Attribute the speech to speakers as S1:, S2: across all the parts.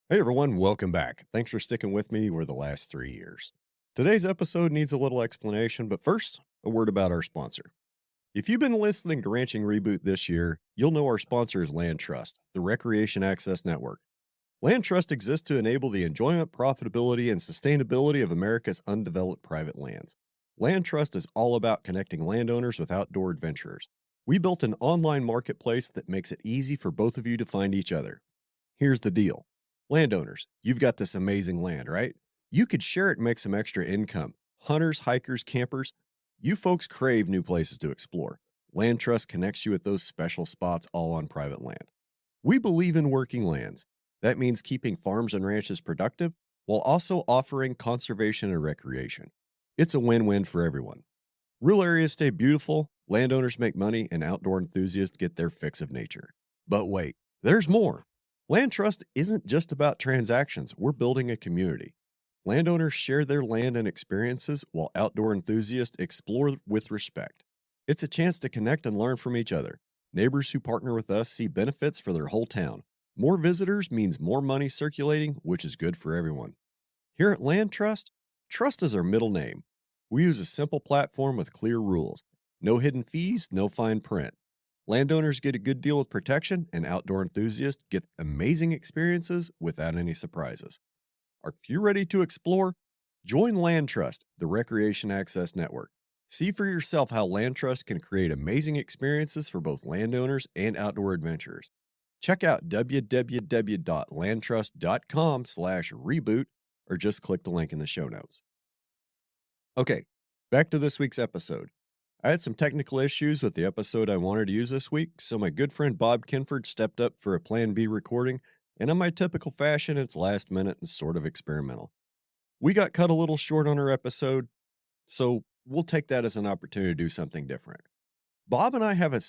S1: Hey everyone, welcome back. Thanks for sticking with me over the last 3 years. Today's episode needs a little explanation, but first, a word about our sponsor. If you've been listening to Ranching Reboot this year, you'll know our sponsor is Land Trust, the Recreation Access Network. Land Trust exists to enable the enjoyment, profitability, and sustainability of America's undeveloped private lands. Land Trust is all about connecting landowners with outdoor adventurers. We built an online marketplace that makes it easy for both of you to find each other. Here's the deal. Landowners, you've got this amazing land, right? You could share it and make some extra income. Hunters, hikers, campers, you folks crave new places to explore. Land Trust connects you with those special spots all on private land. We believe in working lands. That means keeping farms and ranches productive while also offering conservation and recreation. It's a win win for everyone. Rural areas stay beautiful, landowners make money, and outdoor enthusiasts get their fix of nature. But wait, there's more. Land trust isn't just about transactions, we're building a community. Landowners share their land and experiences while outdoor enthusiasts explore with respect. It's a chance to connect and learn from each other. Neighbors who partner with us see benefits for their whole town. More visitors means more money circulating, which is good for everyone. Here at Land Trust, trust is our middle name. We use a simple platform with clear rules. No hidden fees, no fine print. Landowners get a good deal with protection, and outdoor enthusiasts get amazing experiences without any surprises. Are you ready to explore? Join Land Trust, the Recreation Access Network. See for yourself how Land Trust can create amazing experiences for both landowners and outdoor adventurers. Check out www.landtrust.com/reboot or just click the link in the show notes. Okay, back to this week's episode. I had some technical issues with the episode I wanted to use this week, so my good friend Bob Kinford stepped up for a Plan B recording, and in my typical fashion, it's last minute and sort of experimental. We got cut a little short on our episode, so we'll take that as an opportunity to do something different. Bob and I have a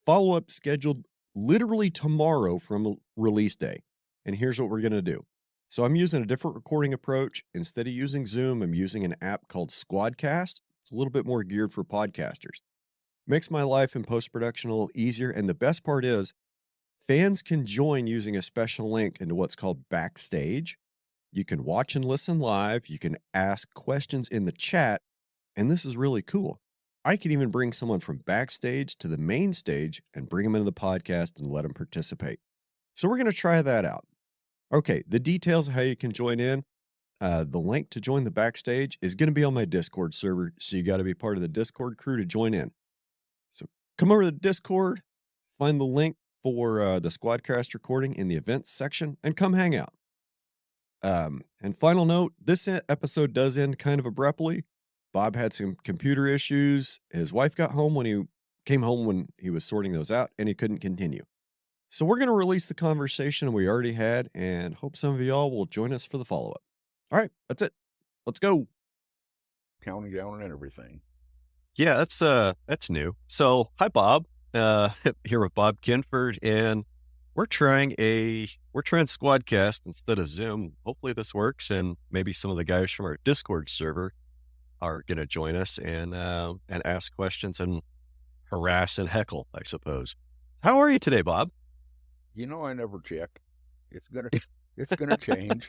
S1: follow up scheduled literally tomorrow from release day, and here's what we're going to do. So I'm using a different recording approach. Instead of using Zoom, I'm using an app called Squadcast. It's a little bit more geared for podcasters. Makes my life in post production a little easier. And the best part is, fans can join using a special link into what's called Backstage. You can watch and listen live. You can ask questions in the chat. And this is really cool. I can even bring someone from backstage to the main stage and bring them into the podcast and let them participate. So we're going to try that out. Okay, the details of how you can join in. The link to join the backstage is going to be on my Discord server, so you got to be part of the Discord crew to join in. So come over to the Discord, find the link for the Squadcast recording in the events section, and come hang out. And final note, this episode does end kind of abruptly. Bob had some computer issues. His wife got home when he came home when he was sorting those out, and he couldn't continue. So we're going to release the conversation we already had and hope some of y'all will join us for the follow-up. All right, that's it. Let's go.
S2: Counting down and everything.
S3: Yeah, that's new. So, hi Bob. Here with Bob Kinford, and we're trying Squadcast instead of Zoom. Hopefully this works, and maybe some of the guys from our Discord server are going to join us and ask questions and harass and heckle, I suppose. How are you today, Bob?
S2: You know, I never check. It's gonna change.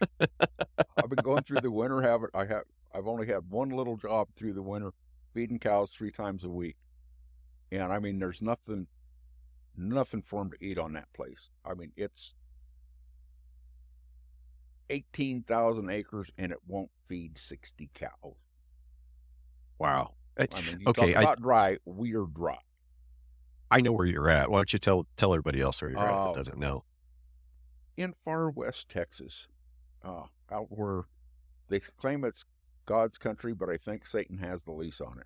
S2: I've been going through the winter. I've only had one little job through the winter, feeding cows 3 times a week, and I mean, there's nothing for them to eat on that place. I mean, it's 18,000 acres, and it won't feed 60 cows.
S3: Wow.
S2: I mean, you talk about dry. We are dry.
S3: I know where you're at. Why don't you tell everybody else where you're at that doesn't know?
S2: In far west Texas, out where they claim it's God's country, but I think Satan has the lease on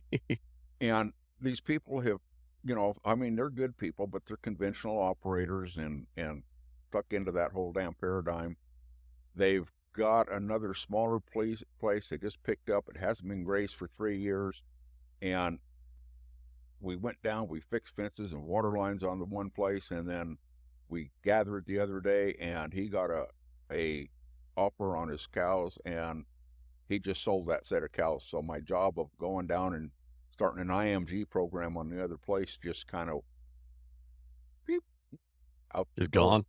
S2: it. And these people have, I mean, they're good people, but they're conventional operators and stuck into that whole damn paradigm. They've got another smaller place they just picked up. It hasn't been grazed for 3 years. And we went down, we fixed fences and water lines on the one place, and then we gathered the other day, and he got a offer on his cows, and he just sold that set of cows. So my job of going down and starting an IMG program on the other place just kind of
S3: is gone.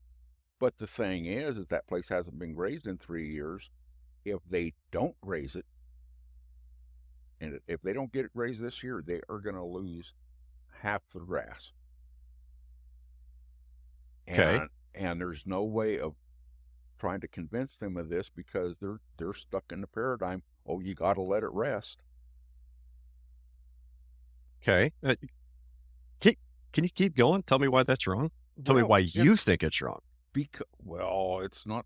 S2: But the thing is that place hasn't been grazed in 3 years. If they don't graze it, and if they don't get it grazed this year, they are going to lose half the grass.
S3: Okay.
S2: And there's no way of trying to convince them of this because they're stuck in the paradigm. Oh, you got to let it rest.
S3: Okay. Can you keep going? Tell me why that's wrong. Tell me
S2: Well,
S3: why you think it's wrong.
S2: Well, it's not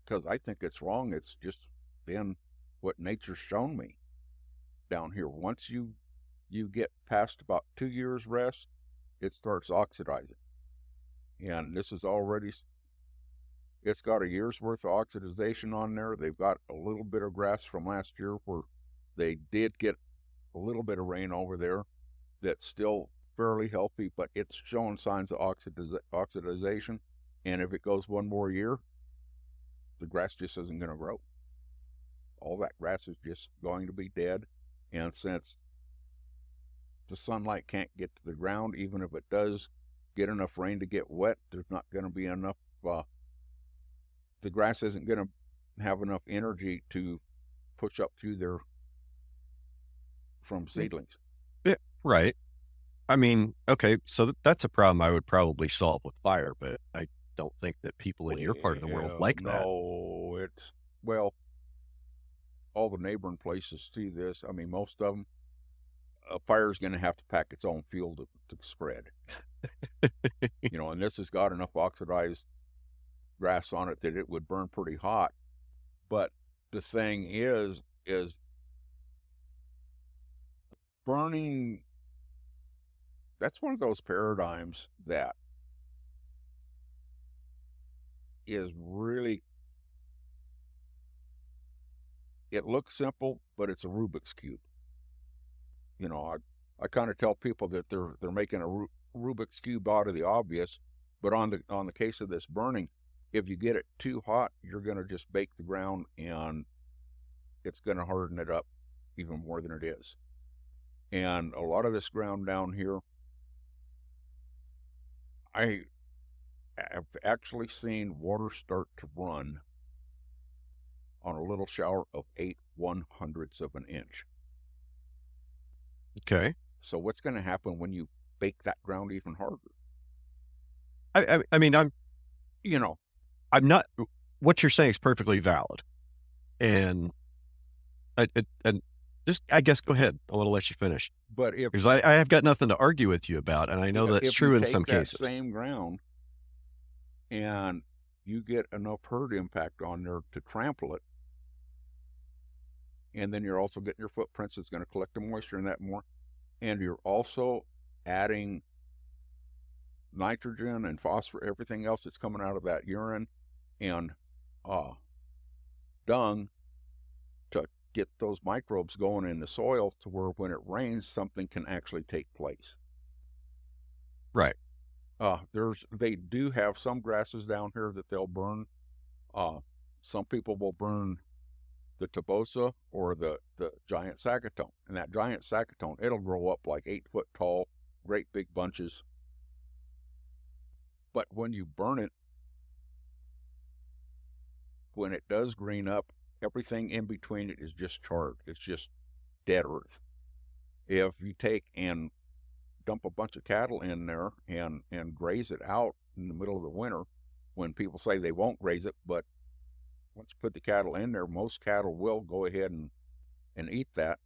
S2: because I think it's wrong. It's just been what nature's shown me down here. Once you get past about 2 years rest, it starts oxidizing. And this is already, it's got a year's worth of oxidization on there. They've got a little bit of grass from last year where they did get a little bit of rain over there that's still fairly healthy, but it's showing signs of oxidization. And if it goes one more year, the grass just isn't going to grow. All that grass is just going to be dead. And since the sunlight can't get to the ground, even if it does get enough rain to get wet, there's not going to be enough, the grass isn't going to have enough energy to push up through there from seedlings.
S3: Yeah, right. I mean, okay, so that's a problem I would probably solve with fire, but I don't think that people in your part of the world like that.
S2: No, well, all the neighboring places see this. I mean, most of them, a fire is going to have to pack its own fuel to spread. And this has got enough oxidized grass on it that it would burn pretty hot. But the thing is burning, that's one of those paradigms that is really, it looks simple, but it's a Rubik's Cube. I kind of tell people that they're making a Rubik's Cube out of the obvious, but on the case of this burning, if you get it too hot, you're going to just bake the ground and it's going to harden it up even more than it is. And a lot of this ground down here, I have actually seen water start to run on a little shower of 8/100ths of an inch.
S3: Okay.
S2: So what's going to happen when you bake that ground even harder?
S3: I mean, I'm not, what you're saying is perfectly valid. And just, I guess, go ahead. I want to let you finish.
S2: But
S3: because I have got nothing to argue with you about, and I know that's true in some cases.
S2: If you take that same ground and you get enough herd impact on there to trample it, and then you're also getting your footprints, it's going to collect the moisture in that more, and you're also adding nitrogen and phosphorus, everything else that's coming out of that urine and dung to get those microbes going in the soil to where when it rains, something can actually take place.
S3: Right.
S2: They do have some grasses down here that they'll burn. Some people will burn the tabosa or the giant saccatone. And that giant saccatone, it'll grow up like 8 foot tall, great big bunches. But when you burn it, when it does green up, everything in between it is just charred. It's just dead earth. If you take and dump a bunch of cattle in there and graze it out in the middle of the winter, when people say they won't graze it, but once you put the cattle in there, most cattle will go ahead and eat that.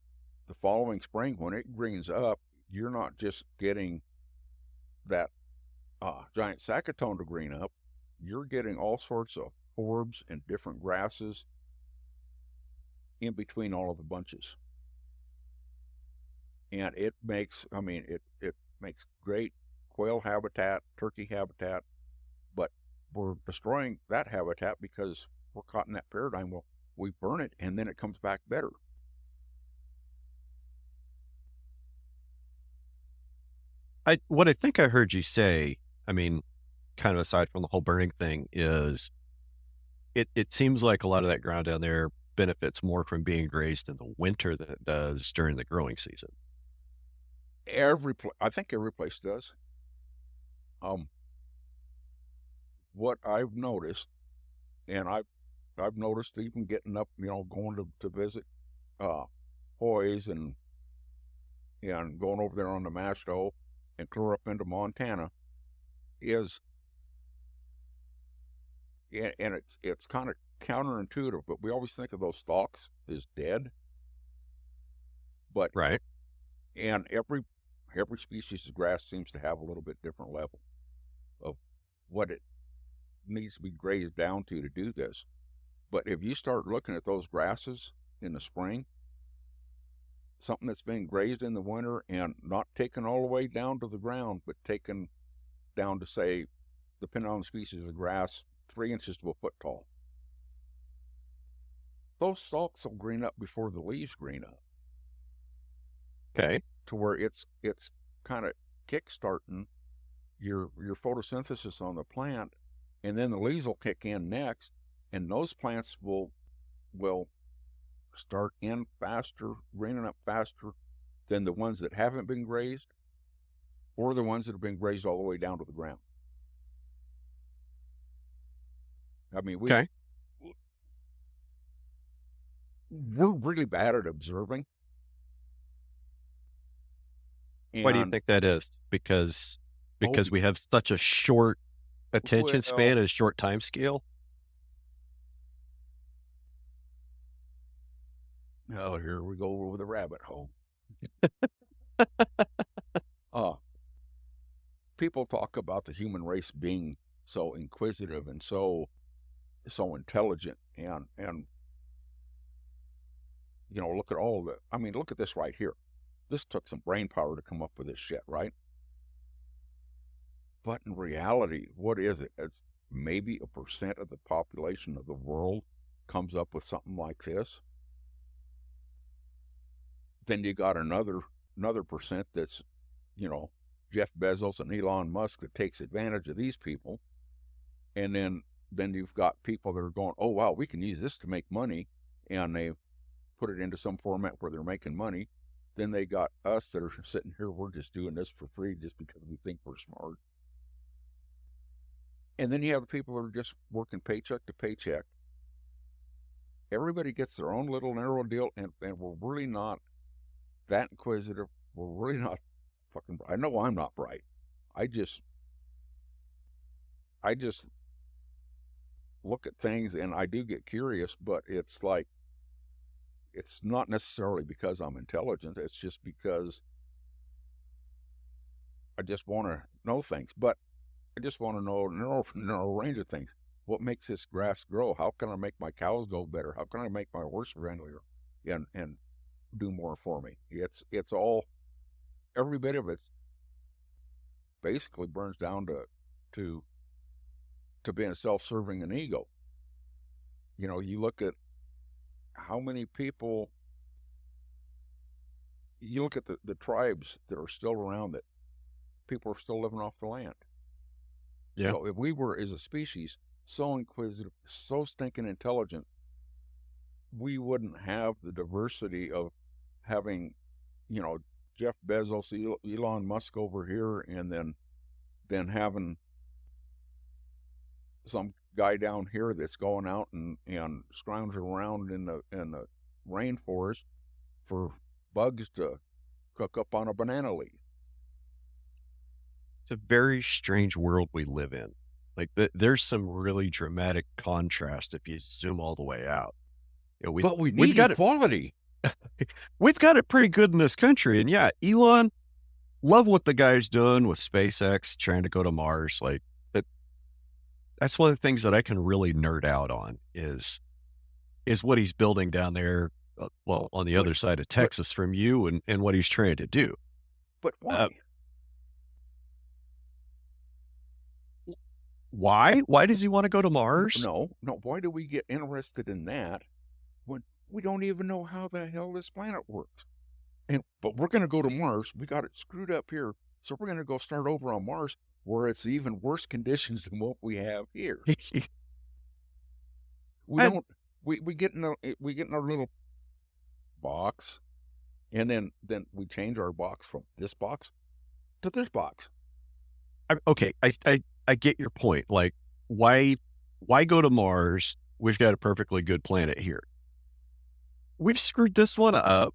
S2: The following spring, when it greens up, you're not just getting that giant saccatone to green up, you're getting all sorts of forbs and different grasses in between all of the bunches. And it makes, it makes great quail habitat, turkey habitat, but we're destroying that habitat because we're caught in that paradigm. Well, we burn it and then it comes back better.
S3: What I think I heard you say, kind of aside from the whole burning thing, is it seems like a lot of that ground down there benefits more from being grazed in the winter than it does during the growing season.
S2: I think every place does. what I've noticed, and I've noticed even getting up, going to visit Hoy's and going over there on the Masto and clear up into Montana is, and it's kind of counterintuitive, but we always think of those stalks as dead. But
S3: Right.
S2: and every species of grass seems to have a little bit different level of what it needs to be grazed down to do this. But if you start looking at those grasses in the spring, something that's being grazed in the winter and not taken all the way down to the ground, but taken down to, say, depending on the species of grass, 3 inches to a foot tall. Those stalks will green up before the leaves green up.
S3: Okay.
S2: To where it's kind of kick-starting your photosynthesis on the plant, and then the leaves will kick in next, and those plants will start in faster, greening up faster than the ones that haven't been grazed, or the ones that have been grazed all the way down to the ground. I mean, we're really bad at observing.
S3: Why do you think that is? Because we have such a short attention span and a short time scale?
S2: Oh, here we go over the rabbit hole. People talk about the human race being so inquisitive and so intelligent, and look at look at this right here. This took some brain power to come up with this shit, right? But in reality, what is it? It's maybe 1% of the population of the world comes up with something like this. Then you got another percent that's, Jeff Bezos and Elon Musk that takes advantage of these people. And then you've got people that are going, oh, wow, we can use this to make money. And they put it into some format where they're making money. Then they got us that are sitting here, we're just doing this for free just because we think we're smart. And then you have the people that are just working paycheck to paycheck. Everybody gets their own little narrow deal, and we're really not that inquisitive. We're really not fucking bright. I know I'm not bright. I just look at things and I do get curious, but it's like, it's not necessarily because I'm intelligent. It's just because I just want to know things. But I just want to know a range of things. What makes this grass grow? How can I make my cows go better? How can I make my horse friendlier and do more for me? It's all, every bit of it basically burns down to being self-serving and ego. You look at how many people, you look at the tribes that are still around, that people are still living off the land.
S3: Yeah.
S2: So if we were, as a species, so inquisitive, so stinking intelligent, we wouldn't have the diversity of having, Jeff Bezos, Elon Musk over here, and then having some guy down here that's going out and scrounging around in the rainforest for bugs to cook up on a banana leaf.
S3: It's a very strange world we live in. Like, there's some really dramatic contrast if you zoom all the way out.
S2: But we need equality.
S3: We've got it pretty good in this country. And yeah, Elon, love what the guy's doing with SpaceX, trying to go to Mars. Like, that's one of the things that I can really nerd out on is what he's building down there, on the other side of Texas from you, and what he's trying to do.
S2: But why?
S3: Why? Why does he want to go to Mars?
S2: No. Why do we get interested in that when we don't even know how the hell this planet works? But we're going to go to Mars. We got it screwed up here, so we're going to go start over on Mars, where it's even worse conditions than what we have here. We get in our little box, and then we change our box from this box to this box.
S3: Okay, I get your point. Like, why go to Mars? We've got a perfectly good planet here. We've screwed this one up.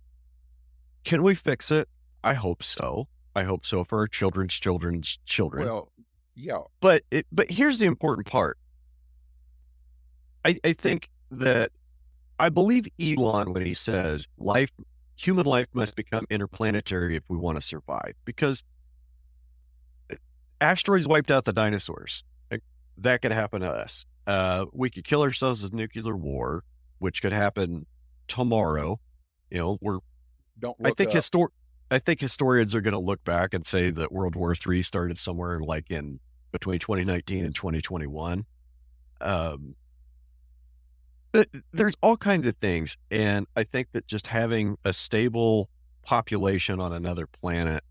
S3: Can we fix it? I hope so. I hope so for our children's children's children.
S2: Well, yeah.
S3: But here's the important part. I think that I believe Elon when he says human life must become interplanetary if we want to survive, because asteroids wiped out the dinosaurs. That could happen to us. We could kill ourselves with nuclear war, which could happen tomorrow.
S2: Don't look
S3: I think
S2: up.
S3: I think historians are going to look back and say that World War III started somewhere like in between 2019 and 2021. There's all kinds of things. And I think that just having a stable population on another planet,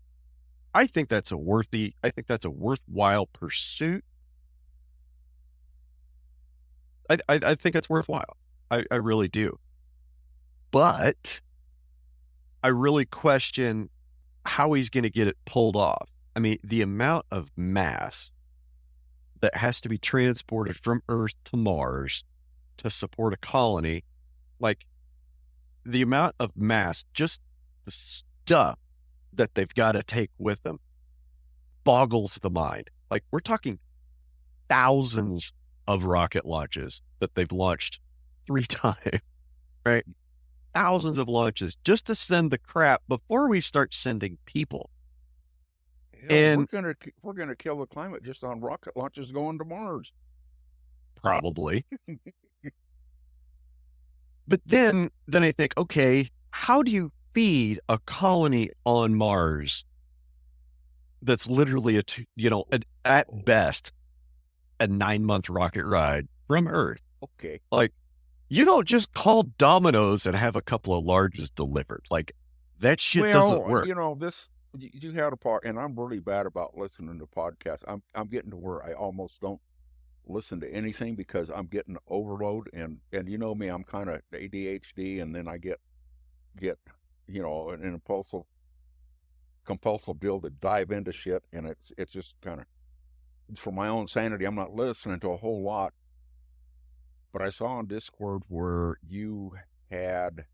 S3: I think that's a worthwhile pursuit. I think it's worthwhile. I really do. But I really question how he's going to get it pulled off. I mean, the amount of mass that has to be transported from Earth to Mars to support a colony, like the amount of mass, just the stuff that they've got to take with them boggles the mind. Like, we're talking thousands of rocket launches that they've launched 3 times, right? Thousands of launches just to send the crap before we start sending people.
S2: Hell,
S3: And
S2: we're gonna kill the climate just on rocket launches going to Mars.
S3: probably. But then I think, okay, how do you feed a colony on Mars that's literally at best a 9-month rocket ride from Earth?
S2: Okay.
S3: Like, you don't just call Domino's and have a couple of larges delivered. Like, that shit doesn't work.
S2: You had a part, and I'm really bad about listening to podcasts. I'm getting to where I almost don't listen to anything because I'm getting overload, and you know me, I'm kind of ADHD, and then I get an compulsive deal to dive into shit, and it's just kind of, for my own sanity, I'm not listening to a whole lot. But I saw on Discord where you had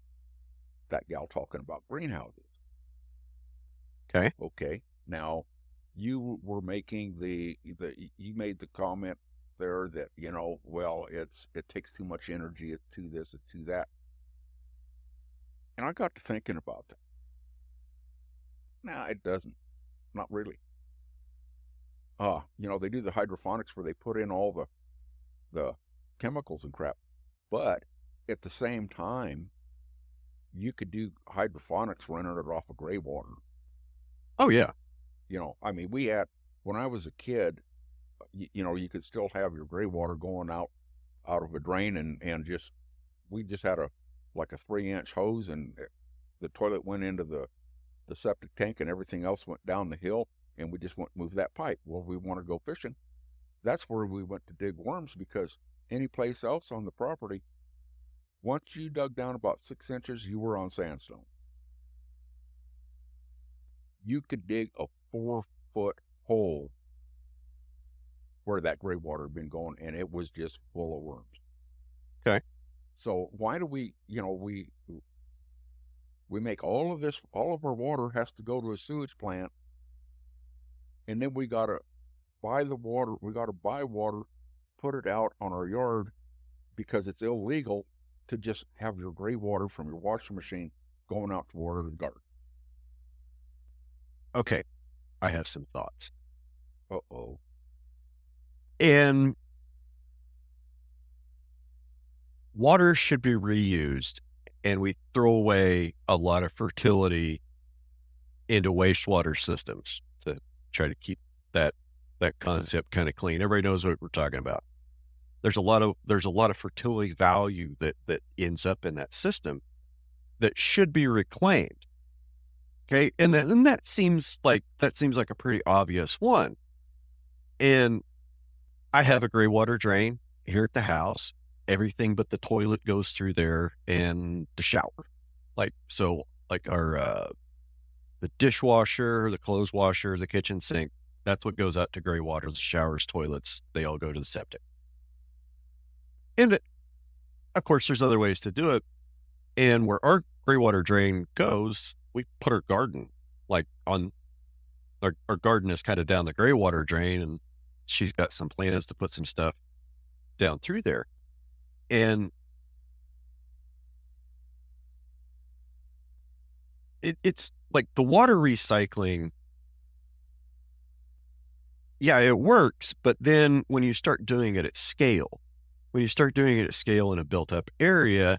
S2: that gal talking about greenhouses.
S3: Okay.
S2: Okay. Now, you were making you made the comment there that, well, it takes too much energy to this, to that. And I got to thinking about that. Nah, it doesn't. Not really. They do the hydroponics where they put in all the chemicals and crap. But at the same time, you could do hydroponics running it off of gray water.
S3: Oh, yeah.
S2: I mean, when I was a kid, you could still have your gray water going out of a drain, and we just had a 3-inch hose, and the toilet went into the septic tank, and everything else went down the hill, and we just went move that pipe. Well, we want to go fishing. That's where we went to dig worms, because any place else on the property, once you dug down about 6 inches, you were on sandstone. You could dig a 4-foot hole where that gray water had been going, and it was just full of worms.
S3: Okay.
S2: So why do we make all of our water has to go to a sewage plant, and then we got to buy water, put it out on our yard, because it's illegal to just have your gray water from your washing machine going out to water the garden.
S3: Okay. I have some thoughts.
S2: Uh-oh.
S3: And water should be reused, and we throw away a lot of fertility into wastewater systems to try to keep that concept kind of clean. Everybody knows what we're talking about. There's a lot of fertility value that ends up in that system that should be reclaimed. Okay. And that seems like a pretty obvious one. And I have a gray water drain here at the house. Everything but the toilet goes through there, and the shower. Our the dishwasher, the clothes washer, the kitchen sink, that's what goes out to gray water. The showers, toilets, they all go to the septic. And of course, there's other ways to do it. And where our gray water drain goes, we put our garden like on our garden is kind of down the gray water drain, and she's got some plans to put some stuff down through there. And it's like the water recycling. Yeah, it works. But then when you start doing it at scale, in a built up area,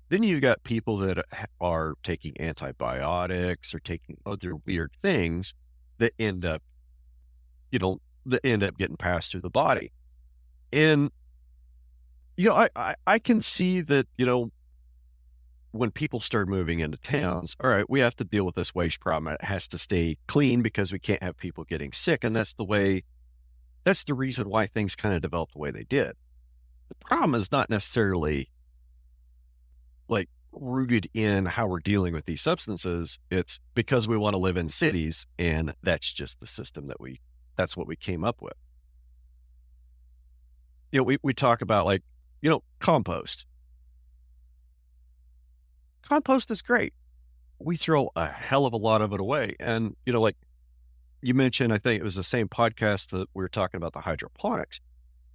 S3: then you've got people that are taking antibiotics or taking other weird things that end up, getting passed through the body. And, I can see that, when people start moving into towns, all right, we have to deal with this waste problem. It has to stay clean because we can't have people getting sick. And that's the reason why things kind of developed the way they did. The problem is not necessarily like rooted in how we're dealing with these substances. It's because we want to live in cities, and that's just the system that's what we came up with. We talk about compost. Compost is great. We throw a hell of a lot of it away. And, like you mentioned, I think it was the same podcast that we were talking about the hydroponics,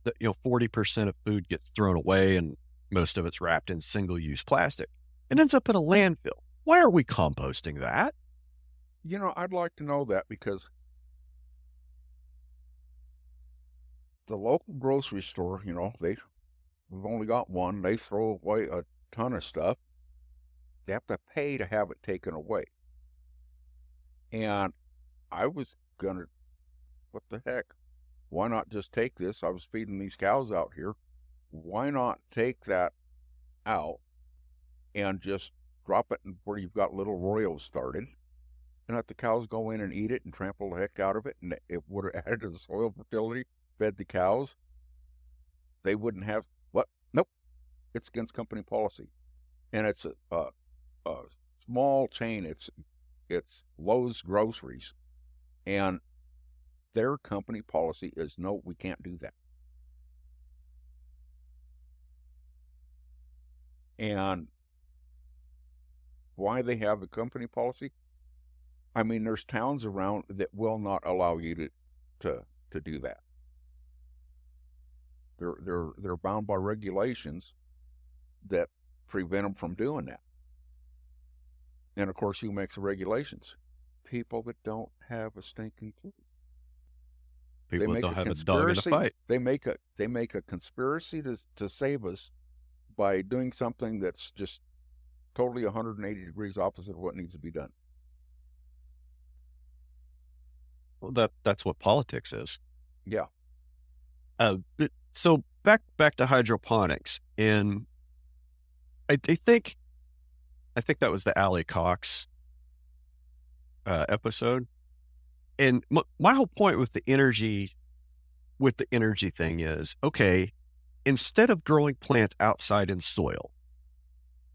S3: that, 40% of food gets thrown away and most of it's wrapped in single-use plastic. It ends up in a landfill. Why are we composting that?
S2: I'd like to know that, because the local grocery store, we've only got one. They throw away a ton of stuff. They have to pay to have it taken away. And I was gonna, what the heck? Why not just take this? I was feeding these cows out here. Why not take that out and just drop it in where you've got little royals started, and let the cows go in and eat it and trample the heck out of it, and it would have added to the soil fertility, fed the cows. They wouldn't have what? Nope. It's against company policy. And it's a small chain. It's Lowe's Groceries, and their company policy is no, we can't do that. And why they have the company policy? I mean, there's towns around that will not allow you to do that. They're bound by regulations that prevent them from doing that. And of course, who makes the regulations? People that don't have a stinking clue.
S3: People that don't have a dog in the fight.
S2: They make a conspiracy to save us by doing something that's just totally 180 degrees opposite of what needs to be done.
S3: Well, that's what politics is.
S2: Yeah.
S3: So back to hydroponics, and I think that was the Allie Cox episode. And my whole point with the energy thing is, okay, instead of growing plants outside in soil,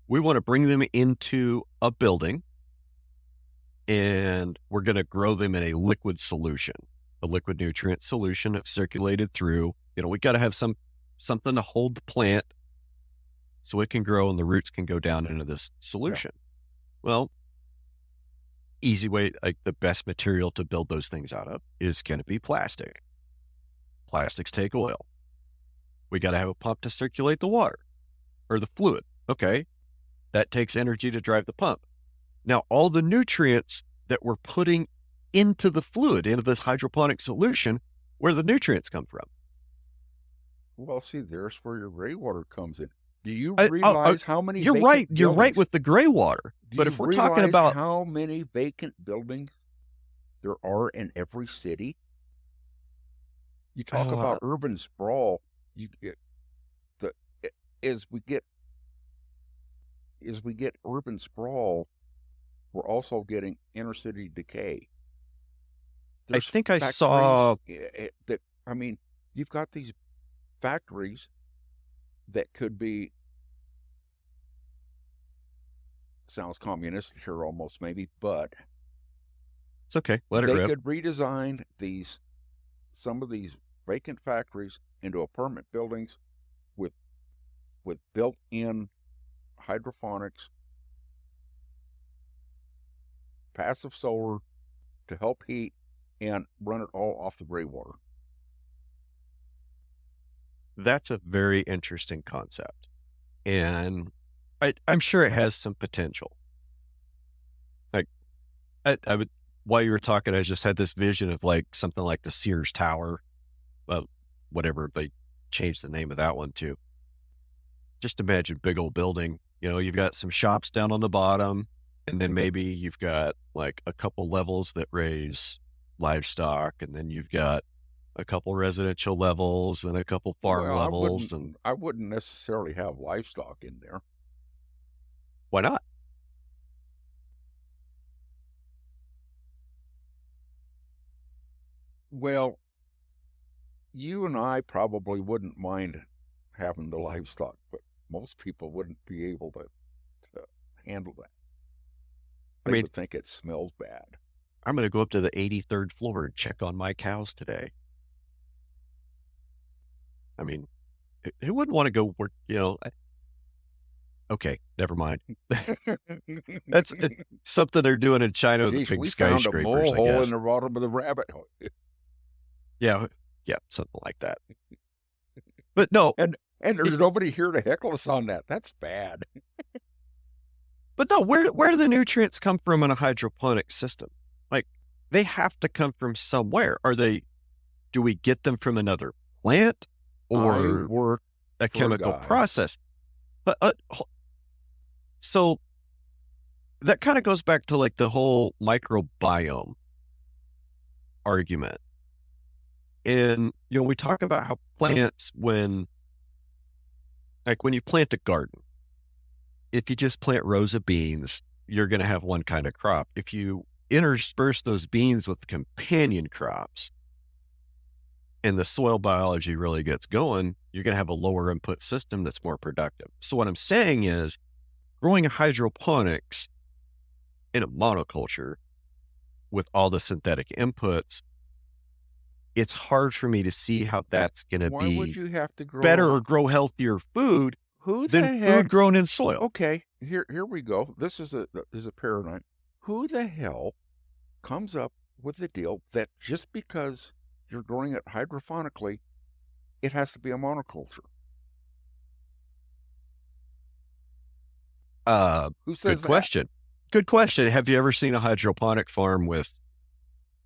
S3: we want to bring them into a building, and we're going to grow them in a liquid solution, a liquid nutrient solution that's circulated through. We got to have something to hold the plant so it can grow and the roots can go down into this solution. Yeah. Well, easy way, like the best material to build those things out of is going to be plastic. Plastics take oil. We got to have a pump to circulate the water or the fluid. Okay. That takes energy to drive the pump. Now, all the nutrients that we're putting into the fluid, into this hydroponic solution, where the nutrients come from.
S2: Well, see, there's where your gray water comes in. Do you realize how many?
S3: You're right. You're right with the gray water. But if we're talking about
S2: how many vacant buildings there are in every city, you talk about urban sprawl. As we get urban sprawl, we're also getting inner city decay.
S3: There's I saw
S2: that. I mean, you've got these factories that could be, sounds communist here almost maybe, but
S3: it's okay. Let it rip.
S2: They could redesign some of these vacant factories into apartment buildings with with built-in hydroponics, passive solar to help heat, and run it all off the gray water.
S3: That's a very interesting concept. And I'm sure it has some potential. Like I would, while you were talking, I just had this vision of like something like the Sears Tower, whatever they changed the name of that one to. Just imagine big old building, you've got some shops down on the bottom, and then maybe you've got like a couple levels that raise livestock, and then you've got a couple residential levels and a couple farm
S2: Well,
S3: levels. And
S2: I wouldn't necessarily have livestock in there.
S3: why not?
S2: Well, you and I probably wouldn't mind having the livestock, but most people wouldn't be able to handle that. They would think it smells bad.
S3: I'm going to go up to the 83rd floor and check on my cows today. I mean, who wouldn't want to go work, okay, never mind. That's something they're doing in China with the big
S2: we
S3: skyscrapers,
S2: found a mole
S3: I
S2: hole
S3: guess.
S2: in the bottom of the rabbit hole.
S3: Yeah, something like that. But no.
S2: And there's nobody here to heckle us on that. That's bad.
S3: But no, where do the nutrients come from in a hydroponic system? Like, they have to come from somewhere. Do we get them from another plant or a chemical process? But so that kind of goes back to like the whole microbiome argument. And, we talk about how plants, when you plant a garden, if you just plant rows of beans, you're going to have one kind of crop. If you intersperse those beans with companion crops and the soil biology really gets going, you're going to have a lower input system that's more productive. So what I'm saying is, growing hydroponics in a monoculture with all the synthetic inputs, it's hard for me to see how that's going to be
S2: Why would you have to
S3: better or grow healthier food than food grown in soil.
S2: Okay, here we go. This is a paradigm. Who the hell comes up with the deal that just because you're growing it hydrophonically, it has to be a monoculture? Who says
S3: Good question. Good question. Have you ever seen a hydroponic farm with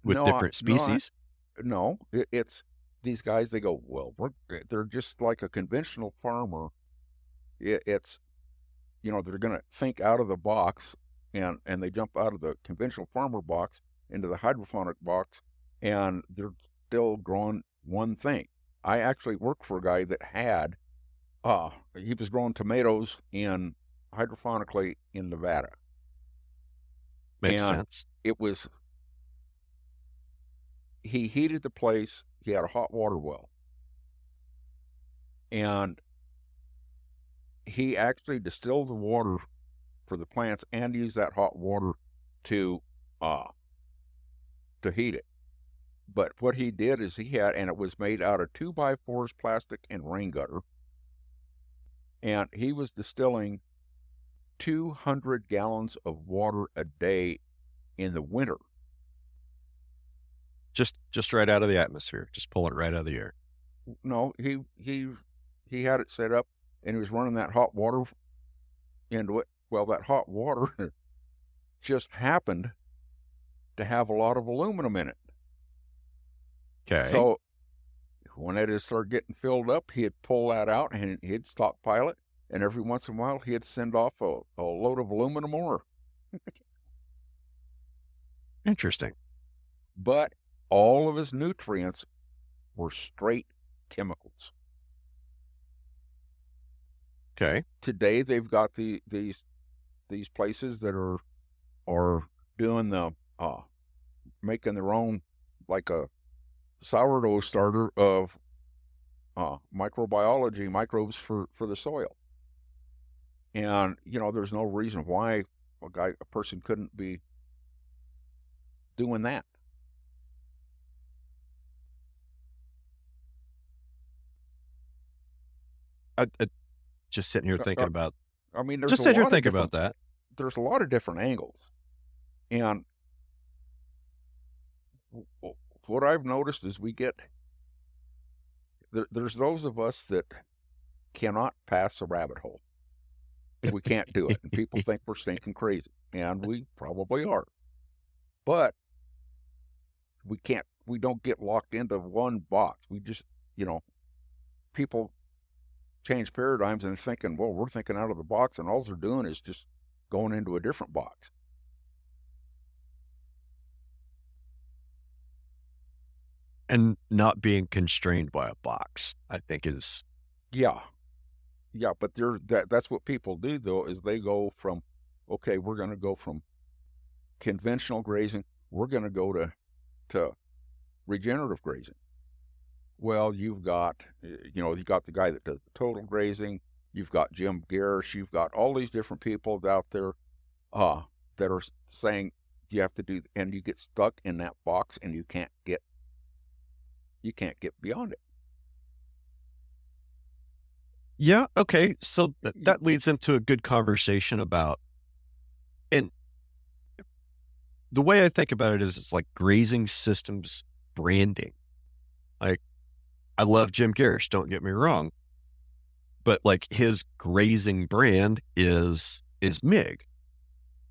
S3: different species?
S2: No, it's these guys. They go, well, they're just like a conventional farmer. It's, they're going to think out of the box, and they jump out of the conventional farmer box into the hydroponic box, and they're still growing one thing. I actually worked for a guy that had, he was growing tomatoes hydrophonically in Nevada.
S3: Makes sense.
S2: It was, he heated the place. He had a hot water well. And he actually distilled the water for the plants and used that hot water to heat it. But what he did is and it was made out of 2x4s plastic and rain gutter. And he was distilling 200 gallons of water a day in the winter.
S3: Just right out of the atmosphere. Just pull it right out of the air.
S2: No, he had it set up, and he was running that hot water into it. Well, that hot water just happened to have a lot of aluminum in it.
S3: Okay.
S2: So when it started getting filled up, he'd pull that out and he'd stockpile it, and every once in a while he'd send off a load of aluminum ore.
S3: Interesting.
S2: But all of his nutrients were straight chemicals.
S3: Okay.
S2: Today they've got these places that are doing the making their own, like a sourdough starter of microbiology, microbes for the soil. And there's no reason why a person couldn't be doing that.
S3: just sitting here thinking about,
S2: I mean, there's
S3: just
S2: a
S3: sitting here
S2: lot of
S3: thinking
S2: different,
S3: about that.
S2: there's a lot of different angles. And what I've noticed is there's those of us that cannot pass a rabbit hole. We can't do it. And people think we're stinking crazy. And we probably are. But we don't get locked into one box. We just, people change paradigms and thinking, well, we're thinking out of the box, and all they're doing is just going into a different box.
S3: And not being constrained by a box, I think is.
S2: Yeah. Yeah, but that's what people do, though, is they go from, okay, we're going to go from conventional grazing, we're going to go to regenerative grazing. Well, you've got the guy that does the total grazing, you've got Jim Garrish, you've got all these different people out there that are saying you have to do, and you get stuck in that box and you can't get beyond it.
S3: Yeah. Okay. So that leads into a good conversation about, and the way I think about it is it's like grazing systems branding. Like, I love Jim Garrish, don't get me wrong, but like his grazing brand is MIG.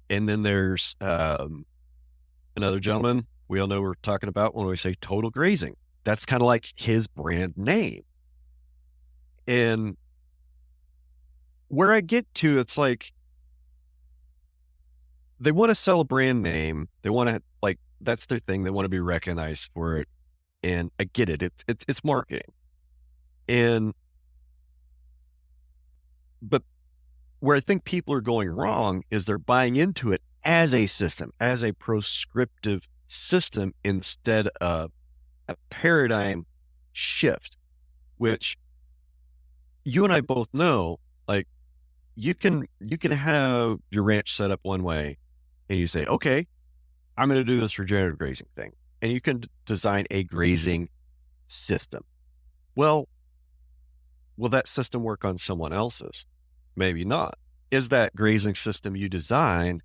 S3: And then there's another gentleman we all know we're talking about when we say total grazing. That's kind of like his brand name. And where I get to, it's like they want to sell a brand name. They want to, like, that's their thing. They want to be recognized for it. And I get it. It's marketing. But where I think people are going wrong is they're buying into it as a system, as a prescriptive system, instead of a paradigm shift, which you and I both know, like, you can have your ranch set up one way and you say, okay, I'm going to do this regenerative grazing thing. And you can design a grazing system. Well, will that system work on someone else's? Maybe not. Is that grazing system you design,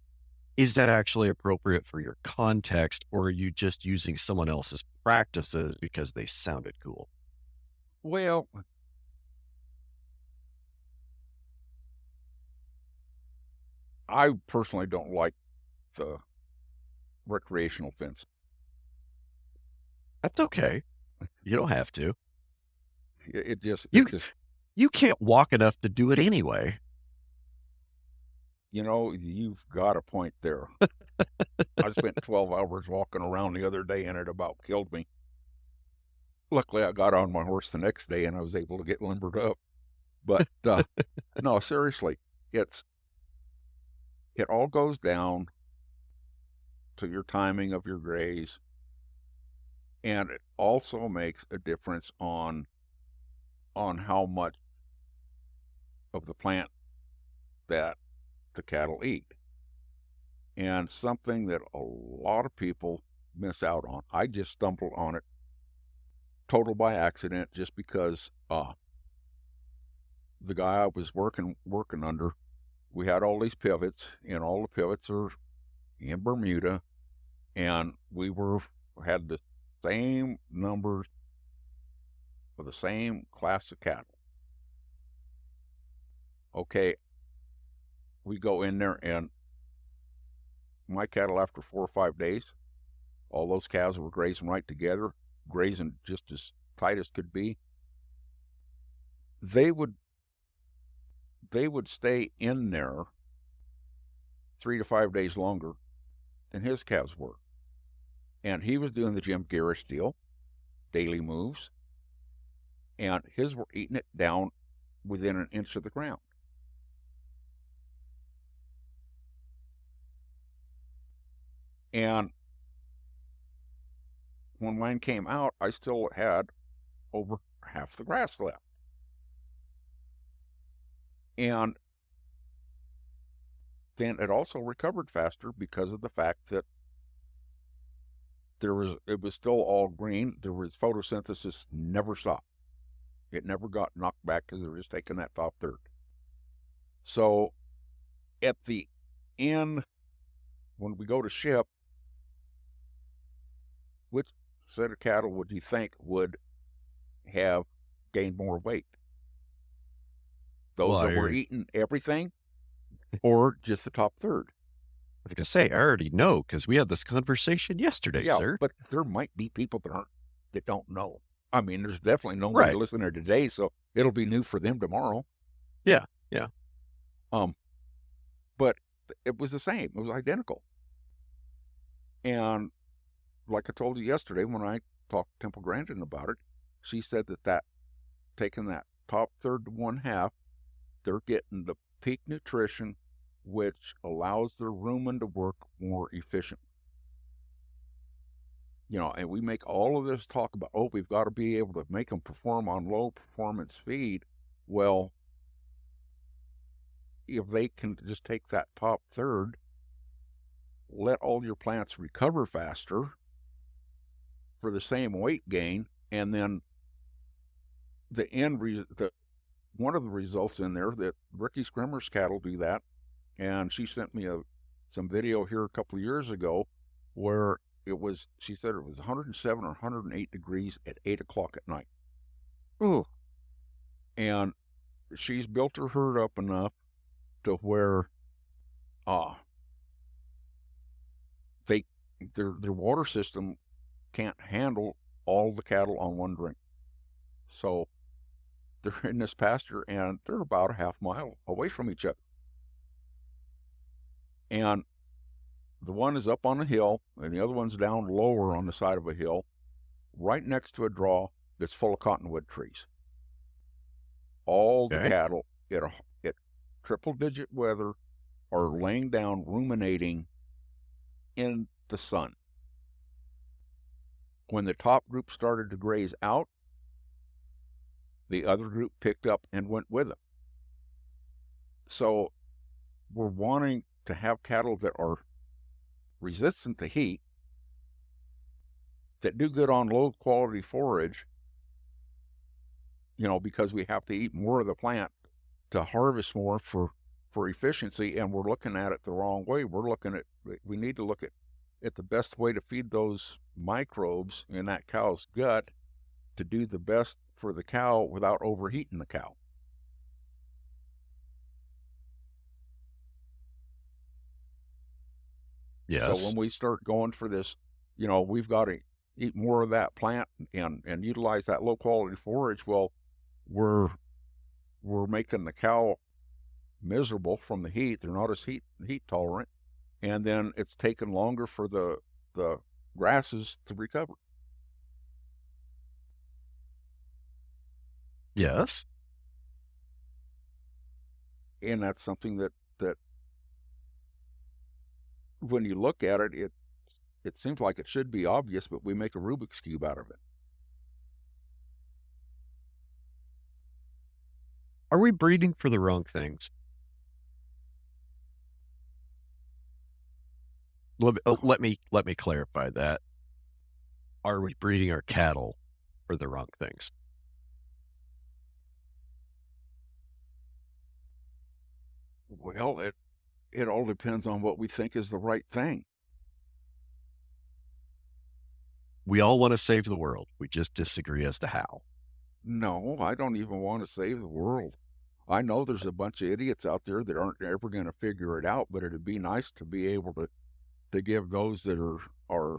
S3: is that actually appropriate for your context, or are you just using someone else's practices because they sounded cool?
S2: Well, I personally don't like the recreational fence.
S3: That's okay. You don't have to. You can't walk enough to do it anyway.
S2: You've got a point there. I spent 12 hours walking around the other day and it about killed me. Luckily, I got on my horse the next day and I was able to get limbered up. But no, seriously, it all goes down to your timing of your graze. And it also makes a difference on how much of the plant that the cattle eat. And something that a lot of people miss out on. I just stumbled on it total by accident, just because the guy I was working under, we had all these pivots, and all the pivots are in Bermuda, and we had the same numbers for the same class of cattle. Okay, we go in there, and my cattle, after 4 or 5 days, all those calves were grazing right together, grazing just as tight as could be. They would stay in there 3 to 5 days longer than his calves were. And he was doing the Jim Garrish deal, daily moves, and his were eating it down within an inch of the ground. And when mine came out, I still had over half the grass left. And then it also recovered faster because of the fact that it was still all green. There was photosynthesis never stopped. It never got knocked back because they were just taking that top third. So at the end, when we go to ship, which set of cattle would you think would have gained more weight?
S3: Well,
S2: Those that were eating everything, or just the top third?
S3: I was going to say, I already know because we had this conversation yesterday,
S2: Yeah,
S3: sir.
S2: but there might be people that don't know. I mean, there's definitely nobody
S3: Right.
S2: listening today, so it'll be new for them tomorrow.
S3: Yeah. Yeah.
S2: But it was the same. It was identical. And like I told you yesterday when I talked to Temple Grandin about it, she said that taking that top third to one half, they're getting the peak nutrition, which allows their rumen to work more efficient. And we make all of this talk about, oh, we've got to be able to make them perform on low performance feed. Well, if they can just take that top third, let all your plants recover faster for the same weight gain, and then one of the results in there that Ricky Scrimmer's cattle do that, and she sent me some video here a couple of years ago where she said it was 107 or 108 degrees at 8 o'clock at night.
S3: Ooh.
S2: And she's built her herd up enough to where their water system can't handle all the cattle on one drink. So they're in this pasture and they're about a half mile away from each other. And the one is up on a hill and the other one's down lower on the side of a hill, right next to a draw that's full of cottonwood trees. All the cattle at triple digit weather are laying down ruminating in the sun. When the top group started to graze out, the other group picked up and went with them. So we're wanting to have cattle that are resistant to heat, that do good on low quality forage, because we have to eat more of the plant to harvest more for efficiency, and we're looking at it the wrong way. We need to look at the best way to feed those microbes in that cow's gut to do the best for the cow without overheating the cow.
S3: Yes.
S2: So when we start going for this, we've got to eat more of that plant and utilize that low quality forage. Well, we're making the cow miserable from the heat. They're not as heat tolerant, and then it's taken longer for the grasses to recover.
S3: Yes.
S2: And that's something that when you look at it, it seems like it should be obvious, but we make a Rubik's Cube out of it.
S3: Are we breeding for the wrong things? Let me clarify that. Are we breeding our cattle for the wrong things?
S2: Well, it all depends on what we think is the right thing.
S3: We all want to save the world. We just disagree as to how.
S2: No, I don't even want to save the world. I know there's a bunch of idiots out there that aren't ever going to figure it out, but it'd be nice to be able to give those that are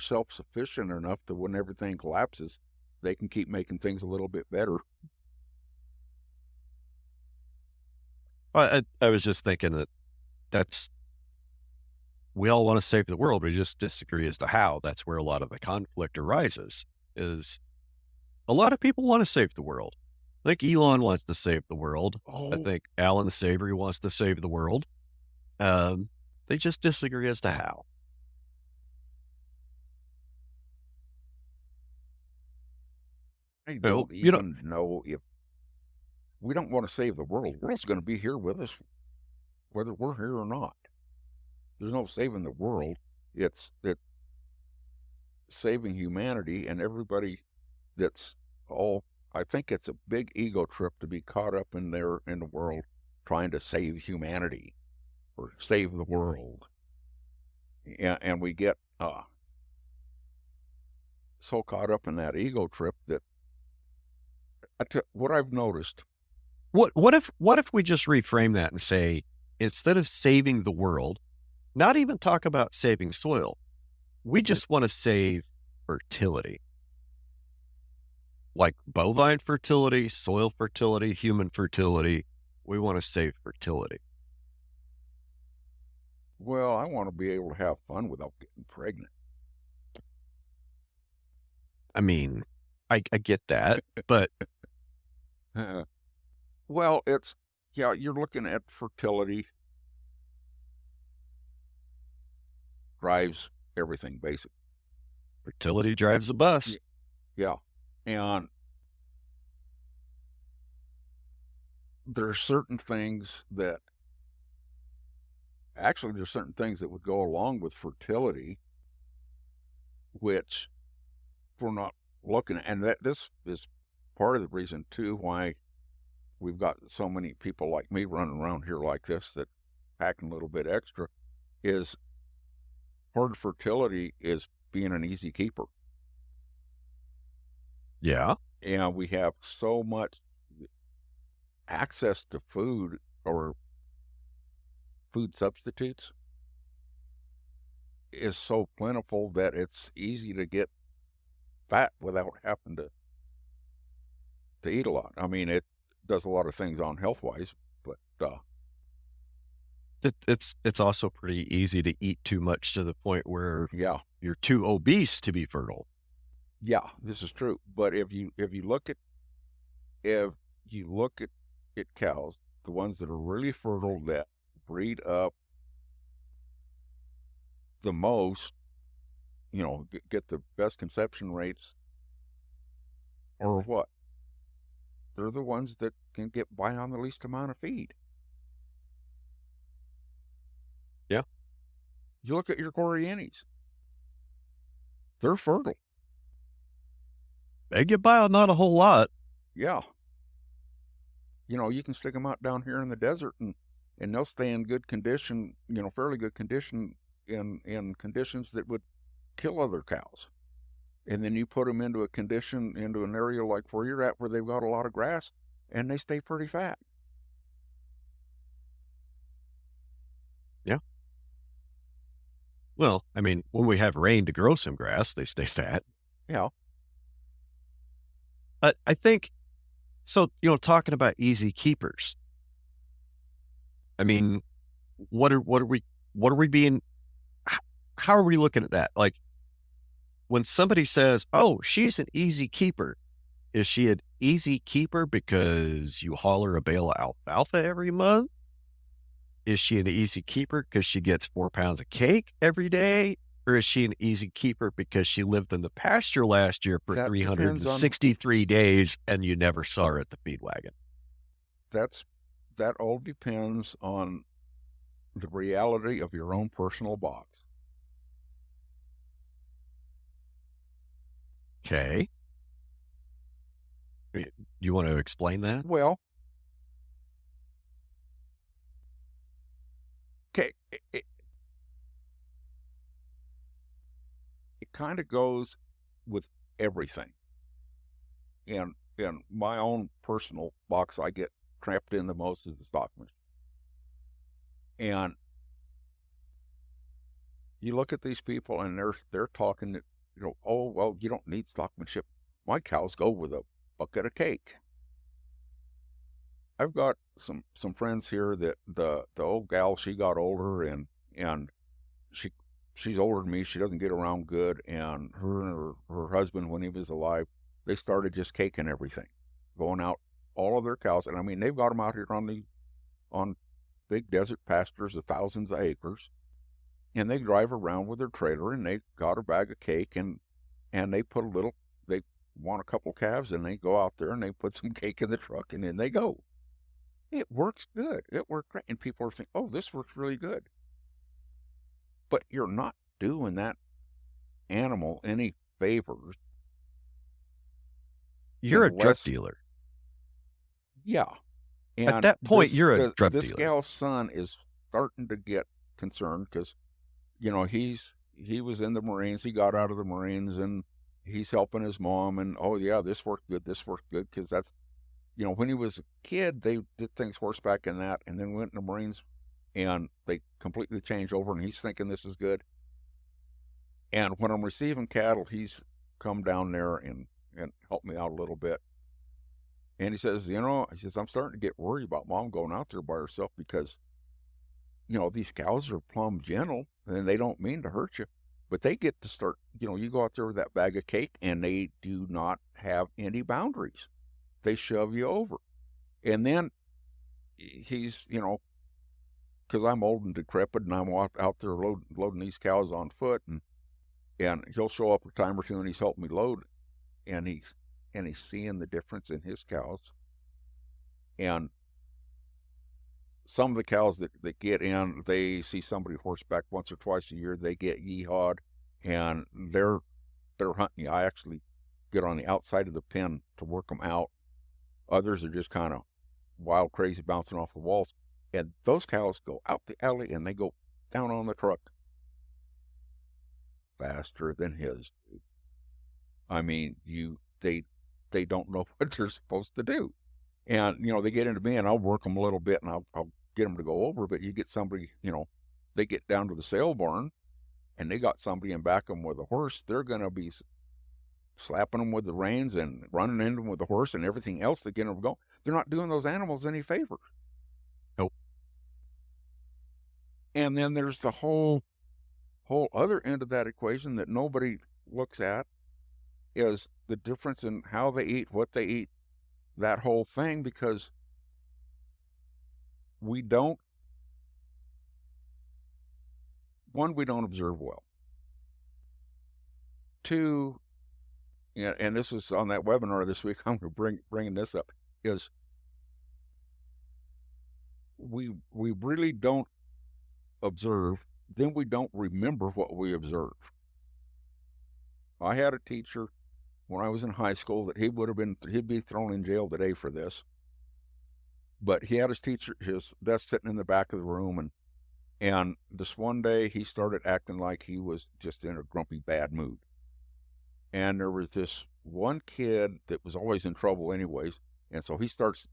S2: self-sufficient enough that when everything collapses, they can keep making things a little bit better.
S3: I was just thinking that's we all want to save the world. We just disagree as to how. That's where a lot of the conflict arises. Is a lot of people want to save the world. I think Elon wants to save the world. I think Alan Savory wants to save the world. They just disagree as to how.
S2: I don't even know if we don't want to save the world. The world's going to be here with us, whether we're here or not. There's no saving the world. It's saving humanity and everybody that's all I think it's a big ego trip to be caught up in there in the world trying to save humanity or save the world. And we get so caught up in that ego trip that what I've noticed.
S3: What if we just reframe that and say, instead of saving the world, not even talk about saving soil, we just want to save fertility. Like bovine fertility, soil fertility, human fertility. We want to save fertility.
S2: Well, I want to be able to have fun without getting pregnant.
S3: I mean, I get that, but
S2: well, you're looking at fertility drives everything, basically.
S3: fertility drives the bus.
S2: Yeah. And there's certain things that would go along with fertility, which we're not looking at. And this is part of the reason, too, why we've got so many people like me running around here like this that packing a little bit extra, is part of fertility is being an easy keeper.
S3: Yeah.
S2: And we have so much access to food or food substitutes is so plentiful that it's easy to get fat without having to eat a lot. I mean, it does a lot of things on health-wise, but
S3: it's also pretty easy to eat too much to the point where
S2: yeah,
S3: you're too obese to be fertile.
S2: Yeah, this is true. But if you look at cows, the ones that are really fertile that breed up the most, get the best conception rates, or what? They're the ones that can get by on the least amount of feed.
S3: Yeah.
S2: You look at your Corianis. They're fertile.
S3: They get by on not a whole lot.
S2: Yeah. You can stick them out down here in the desert and they'll stay in good condition, fairly good condition in conditions that would kill other cows. And then you put them into an area like where you're at, where they've got a lot of grass, and they stay pretty fat.
S3: Yeah. Well, I mean, when we have rain to grow some grass, they stay fat.
S2: Yeah.
S3: I think, so, talking about easy keepers, I mean, what are we being, how are we looking at that? Like, when somebody says, oh, she's an easy keeper, is she an easy keeper because you haul her a bale of alfalfa every month? Is she an easy keeper because she gets 4 pounds of cake every day? Or is she an easy keeper because she lived in the pasture last year for 363 days and you never saw her at the feed wagon?
S2: That all depends on the reality of your own personal box.
S3: Okay. You want to explain that?
S2: Well, okay, it kind of goes with everything. And in my own personal box, I get trapped in the most of the stockmanship. And you look at these people and they're talking that, oh, well, you don't need stockmanship. My cows go with a bucket of cake. I've got some friends here that the old gal, she got older and she's older than me. She doesn't get around good. And her husband, when he was alive, they started just caking everything, going out all of their cows. And I mean, they've got them out here on big desert pastures of thousands of acres. And they drive around with their trailer and they got a bag of cake and they want a couple calves and they go out there and they put some cake in the truck and then they go. It works good. It worked great. And people are thinking, oh, this works really good. But you're not doing that animal any favors.
S3: You're a drug
S2: unless,
S3: dealer.
S2: yeah.
S3: At
S2: And
S3: that point, you're a drug
S2: this
S3: dealer.
S2: gal's son is starting to get concerned because, he was in the Marines. He got out of the Marines, and he's helping his mom. And oh yeah, this worked good. This worked good because that's, when he was a kid, they did things horseback and that, and then went in the Marines, and they completely changed over. And he's thinking this is good. And when I'm receiving cattle, he's come down there and helped me out a little bit. And he says, I'm starting to get worried about Mom going out there by herself because, these cows are plumb gentle and they don't mean to hurt you, but they get to start, you go out there with that bag of cake and they do not have any boundaries. They shove you over. And then he's, because I'm old and decrepit and I'm out there loading these cows on foot, and he'll show up a time or two and he's helping me load, and he's seeing the difference in his cows. And some of the cows that get in, they see somebody horseback once or twice a year, they get yeehawed, and they're hunting you. I actually get on the outside of the pen to work them out. Others are just kind of wild, crazy, bouncing off the walls. And those cows go out the alley and they go down on the truck faster than his. I mean, they don't know what they're supposed to do. And, they get into me and I'll work them a little bit and I'll get them to go over. But you get somebody, they get down to the sale barn and they got somebody in back of them with a horse. They're going to be slapping them with the reins and running into them with the horse and everything else to get them to go. They're not doing those animals any favor.
S3: Nope.
S2: And then there's the whole other end of that equation that nobody looks at, is the difference in how they eat, what they eat, that whole thing, because we don't observe well. Two, and this was on that webinar this week, I'm bringing this up, is we really don't observe, then we don't remember what we observe. I had a teacher when I was in high school that he'd be thrown in jail today for this. But he had his desk sitting in the back of the room, and this one day he started acting like he was just in a grumpy, bad mood. And there was this one kid that was always in trouble anyways, and so he starts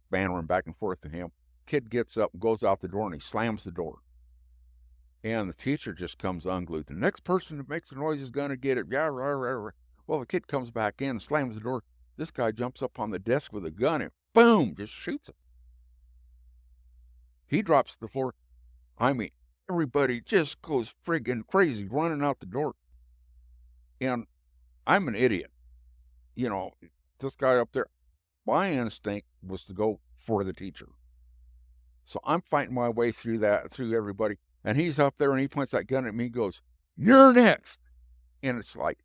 S2: bantering back and forth to him. Kid gets up, goes out the door, and he slams the door. And the teacher just comes unglued. The next person that makes a noise is going to get it. Yeah, rah, rah, rah. Well, the kid comes back in, slams the door. This guy jumps up on the desk with a gun and boom, just shoots him. He drops to the floor. I mean, everybody just goes friggin' crazy running out the door. And I'm an idiot. This guy up there, my instinct was to go for the teacher. So I'm fighting my way through everybody. And he's up there and he points that gun at me and goes, "You're next." And it's like,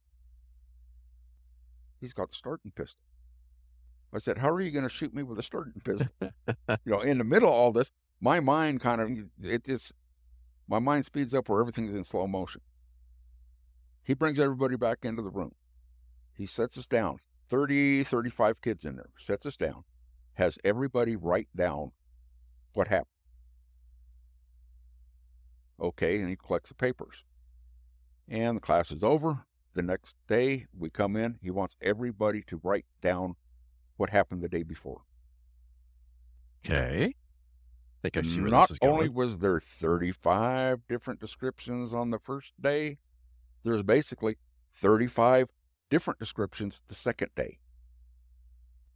S2: he's got the starting pistol. I said, "How are you going to shoot me with a starting pistol?" In the middle of all this, my mind my mind speeds up where everything's in slow motion. He brings everybody back into the room. He sets us down, 35 kids in there, sets us down, has everybody write down what happened. Okay, and he collects the papers. And the class is over. The next day we come in, he wants everybody to write down what happened the day before.
S3: Okay. I think I see where
S2: Not
S3: this is going.
S2: only was there 35 different descriptions on the first day, there's basically 35 different descriptions the second day.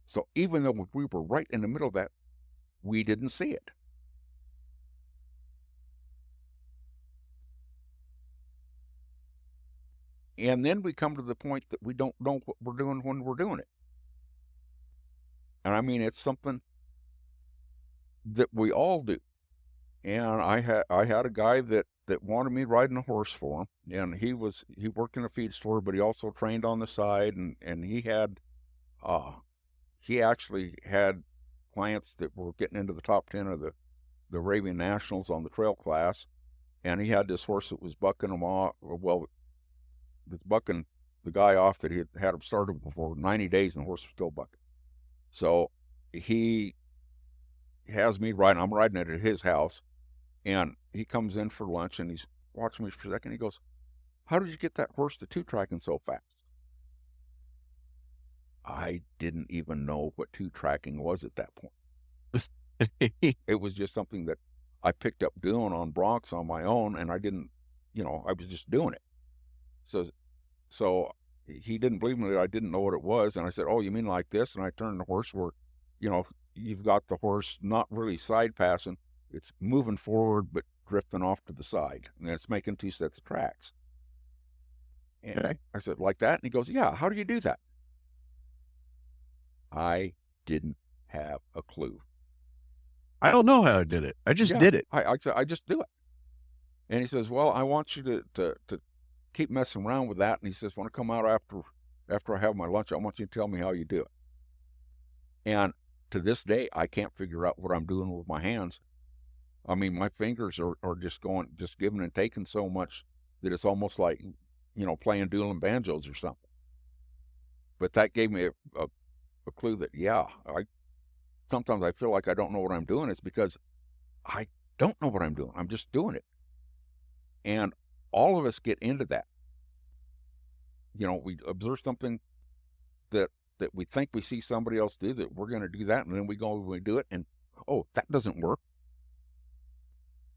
S2: So even though we were right in the middle of that, we didn't see it. And then we come to the point that we don't know what we're doing when we're doing it. And I mean, it's something that we all do. And I had a guy that wanted me riding a horse for him, and he worked in a feed store, but he also trained on the side, and he actually had clients that were getting into the top 10 of the Arabian Nationals on the trail class, and he had this horse that was bucking them off. Well, was bucking the guy off that he had him started before 90 days, and the horse was still bucking. So he has me riding. I'm riding it at his house, and he comes in for lunch, and he's watching me for a second. He goes, "How did you get that horse to two-tracking so fast?" I didn't even know what two-tracking was at that point. It was just something that I picked up doing on broncs on my own, and I didn't, I was just doing it. So he didn't believe me that I didn't know what it was, and I said, "Oh, you mean like this?" And I turned the horse where, you've got the horse not really side passing, it's moving forward but drifting off to the side, and it's making two sets of tracks. And
S3: Okay.
S2: I said, "Like that?" And he goes, "Yeah, how do you do that?" I didn't have a clue.
S3: I don't know how I did it. I just did it.
S2: I said, "I just do it." And he says, "Well, I want you to keep messing around with that." And he says, "When I come out after I have my lunch, I want you to tell me how you do it." And to this day, I can't figure out what I'm doing with my hands. I mean, my fingers are just giving and taking so much that it's almost like, playing dueling banjos or something. But that gave me a clue that, sometimes I feel like I don't know what I'm doing. It's because I don't know what I'm doing. I'm just doing it. And all of us get into that. We observe something that we think we see somebody else do, that we're going to do that, and then we go and we do it, and oh, that doesn't work.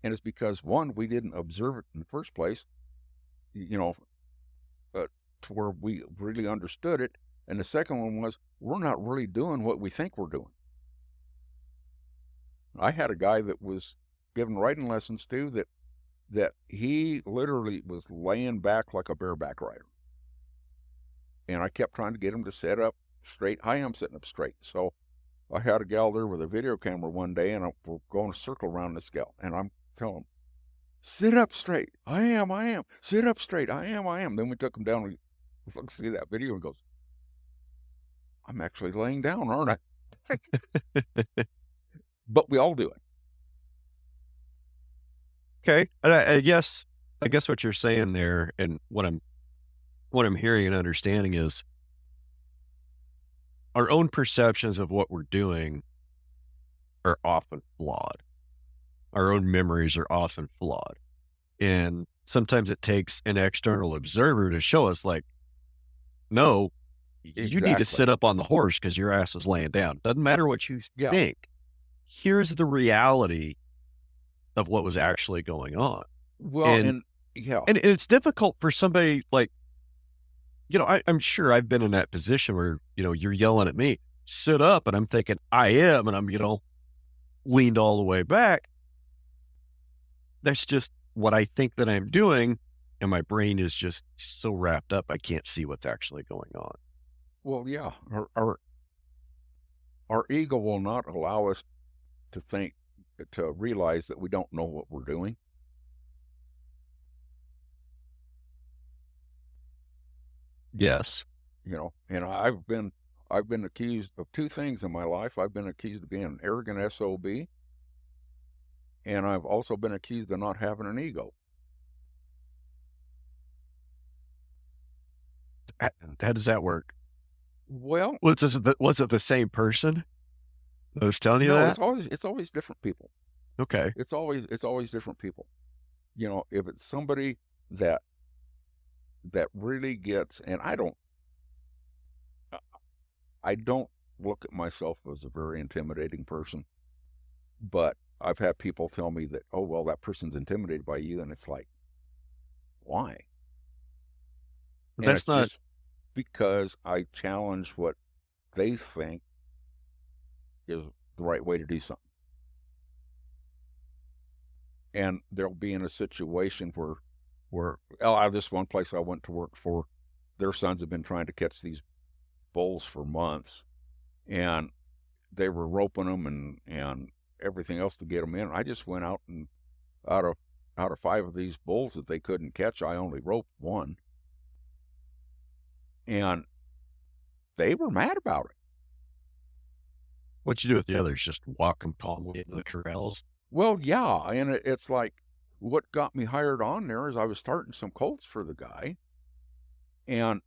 S2: And it's because, one, we didn't observe it in the first place, to where we really understood it, and the second one was, we're not really doing what we think we're doing. I had a guy that was giving riding lessons to that he literally was laying back like a bareback rider. And I kept trying to get him to sit up straight. I am sitting up straight. So I had a gal there with a video camera one day, and we're going a circle around this gal. And I'm telling him, "Sit up straight. I am. Sit up straight. I am. Then we took him down. We looked to see that video and goes, "I'm actually laying down, aren't I?" But we all do it.
S3: Okay. And I guess what you're saying there, and what I'm hearing and understanding is our own perceptions of what we're doing are often flawed. Our own memories are often flawed. And sometimes it takes an external observer to show us, like, no, you need to sit up on the horse because your ass is laying down. Doesn't matter what you think. Here's the reality of what was actually going on.
S2: Well,
S3: and it's difficult for somebody like, I'm sure I've been in that position where, you're yelling at me, "Sit up." And I'm thinking, I am. And I'm, leaned all the way back. That's just what I think that I'm doing. And my brain is just so wrapped up, I can't see what's actually going on.
S2: Well, yeah, our ego will not allow us to realize that we don't know what we're doing.
S3: Yes.
S2: And I've been accused of two things in my life. I've been accused of being an arrogant SOB, and I've also been accused of not having an ego.
S3: How does that work?
S2: Well,
S3: was it the same person that was telling you that?
S2: It's always different people.
S3: Okay.
S2: It's always different people. If it's somebody that really gets, and I don't look at myself as a very intimidating person, but I've had people tell me that, "Oh, well, that person's intimidated by you," and it's like, why? And
S3: that's not
S2: just because I challenge what they think is the right way to do something. And they'll be in a situation where this one place I went to work for, their sons have been trying to catch these bulls for months, and they were roping them and everything else to get them in. I just went out, and out of 5 of these bulls that they couldn't catch, I only roped one. And they were mad about it.
S3: What'd you do with the others? Just walk them calmly into the corrals?
S2: Well, yeah, and it's like, what got me hired on there is I was starting some colts for the guy, and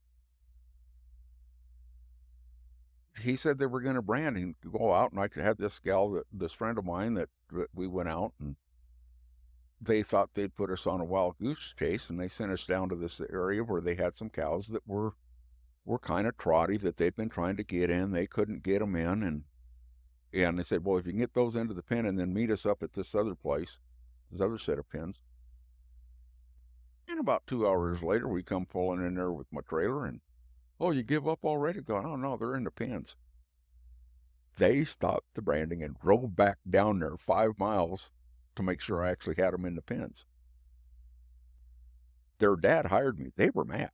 S2: he said they were going to brand and go out, and I had this gal, this friend of mine, that we went out, and they thought they'd put us on a wild goose chase, and they sent us down to this area where they had some cows that were kind of trotty, that they'd been trying to get in. They couldn't get them in, and they said, well, if you can get those into the pen and then meet us up at this other place, this other set of pens. And about 2 hours later, we come pulling in there with my trailer, and, oh, you give up already? Going, oh, no, they're in the pens. They stopped the branding and drove back down there 5 miles to make sure I actually had them in the pens. Their dad hired me. They were mad.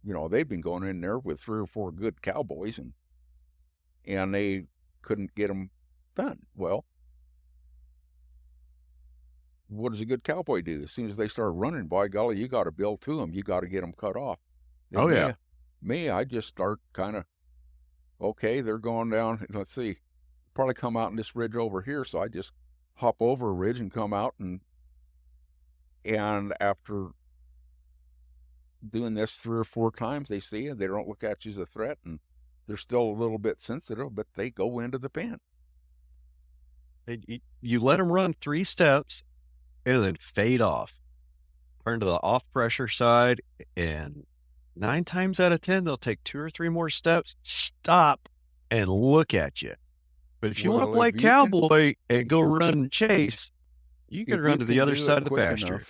S2: You know, they'd been going in there with 3 or 4 good cowboys, and they couldn't get them done. Well, what does a good cowboy do? As soon as they start running, by golly, you got to build to them. You got to get them cut off. And
S3: Oh, yeah.
S2: Me, I just start kind of, okay, they're going down. Let's see, probably come out in this ridge over here. So I just hop over a ridge and come out, and after doing this 3 or 4 times, they see you. They don't look at you as a threat, and they're still a little bit sensitive, but they go into the pen.
S3: You let them run 3 steps and then fade off. Turn to the off pressure side, and 9 times out of 10, they'll take 2 or 3 more steps, stop, and look at you. But if you want to play cowboy and go run and chase, you can run to the other side of the pasture.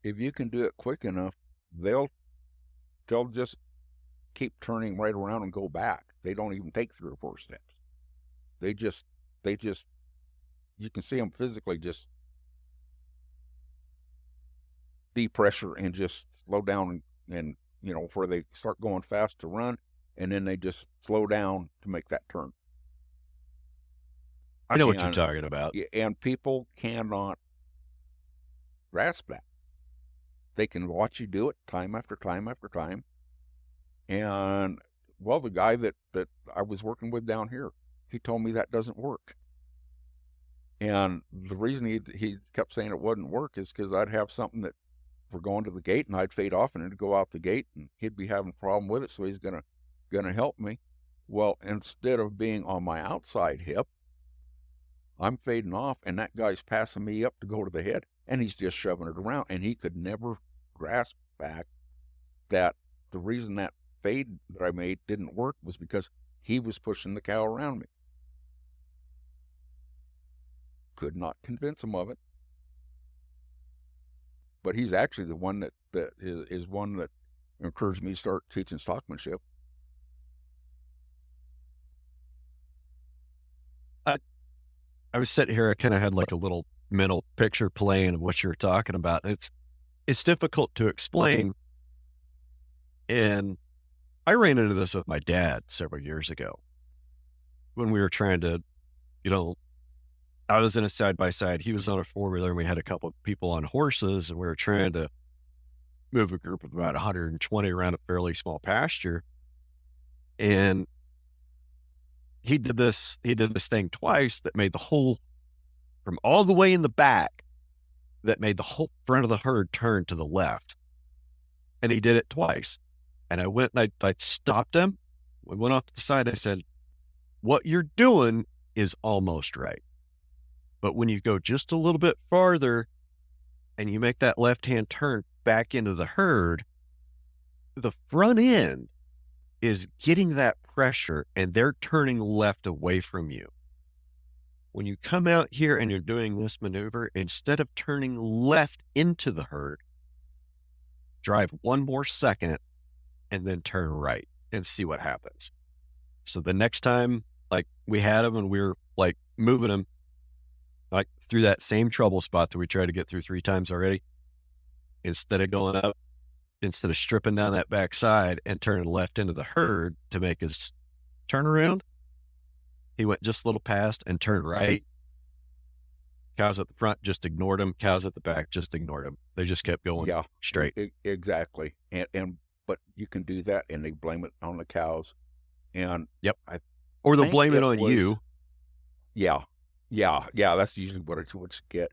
S2: If you can do it quick enough, they'll just keep turning right around and go back. They don't even take 3 or 4 steps. They just, you can see them physically just depressure and just slow down, and you know, where they start going fast to run, and then they just slow down to make that turn.
S3: I know what you're talking about.
S2: And people cannot grasp that. They can watch you do it time after time after time. And, well, the guy that I was working with down here, he told me that doesn't work. And the reason he kept saying it wouldn't work is because I'd have something that we're going to the gate, and I'd fade off, and it'd go out the gate, and he'd be having a problem with it, so he's gonna help me. Well, instead of being on my outside hip, I'm fading off, and that guy's passing me up to go to the head, and he's just shoving it around, and he could never grasp the fact that the reason that fade that I made didn't work was because he was pushing the cow around me. Could not convince him of it. But he's actually the one that is one that encouraged me to start teaching stockmanship.
S3: I was sitting here, I kind of had like a little mental picture playing of what you were talking about. It's difficult to explain. And I ran into this with my dad several years ago when we were trying to, you know, I was in a side-by-side. He was on a 4-wheeler, and we had a couple of people on horses, and we were trying to move a group of about 120 around a fairly small pasture. And he did this thing twice that made the whole, from all the way in the back, that made the whole front of the herd turn to the left. And he did it twice. And I went and I stopped him. We went off to the side. I said, what you're doing is almost right. But when you go just a little bit farther and you make that left-hand turn back into the herd, the front end is getting that pressure and they're turning left away from you. When you come out here and you're doing this maneuver, instead of turning left into the herd, drive 1 more second and then turn right and see what happens. So the next time, like we had him and we were like moving him like through that same trouble spot that we tried to get through 3 times already, instead of going up, instead of stripping down that backside and turning left into the herd to make his turnaround, he went just a little past and turned right. Cows at the front just ignored him. Cows at the back just ignored him. They just kept going straight.
S2: Exactly. But you can do that and they blame it on the cows. And
S3: yep. Or they'll blame it on you.
S2: Yeah. That's usually what you get.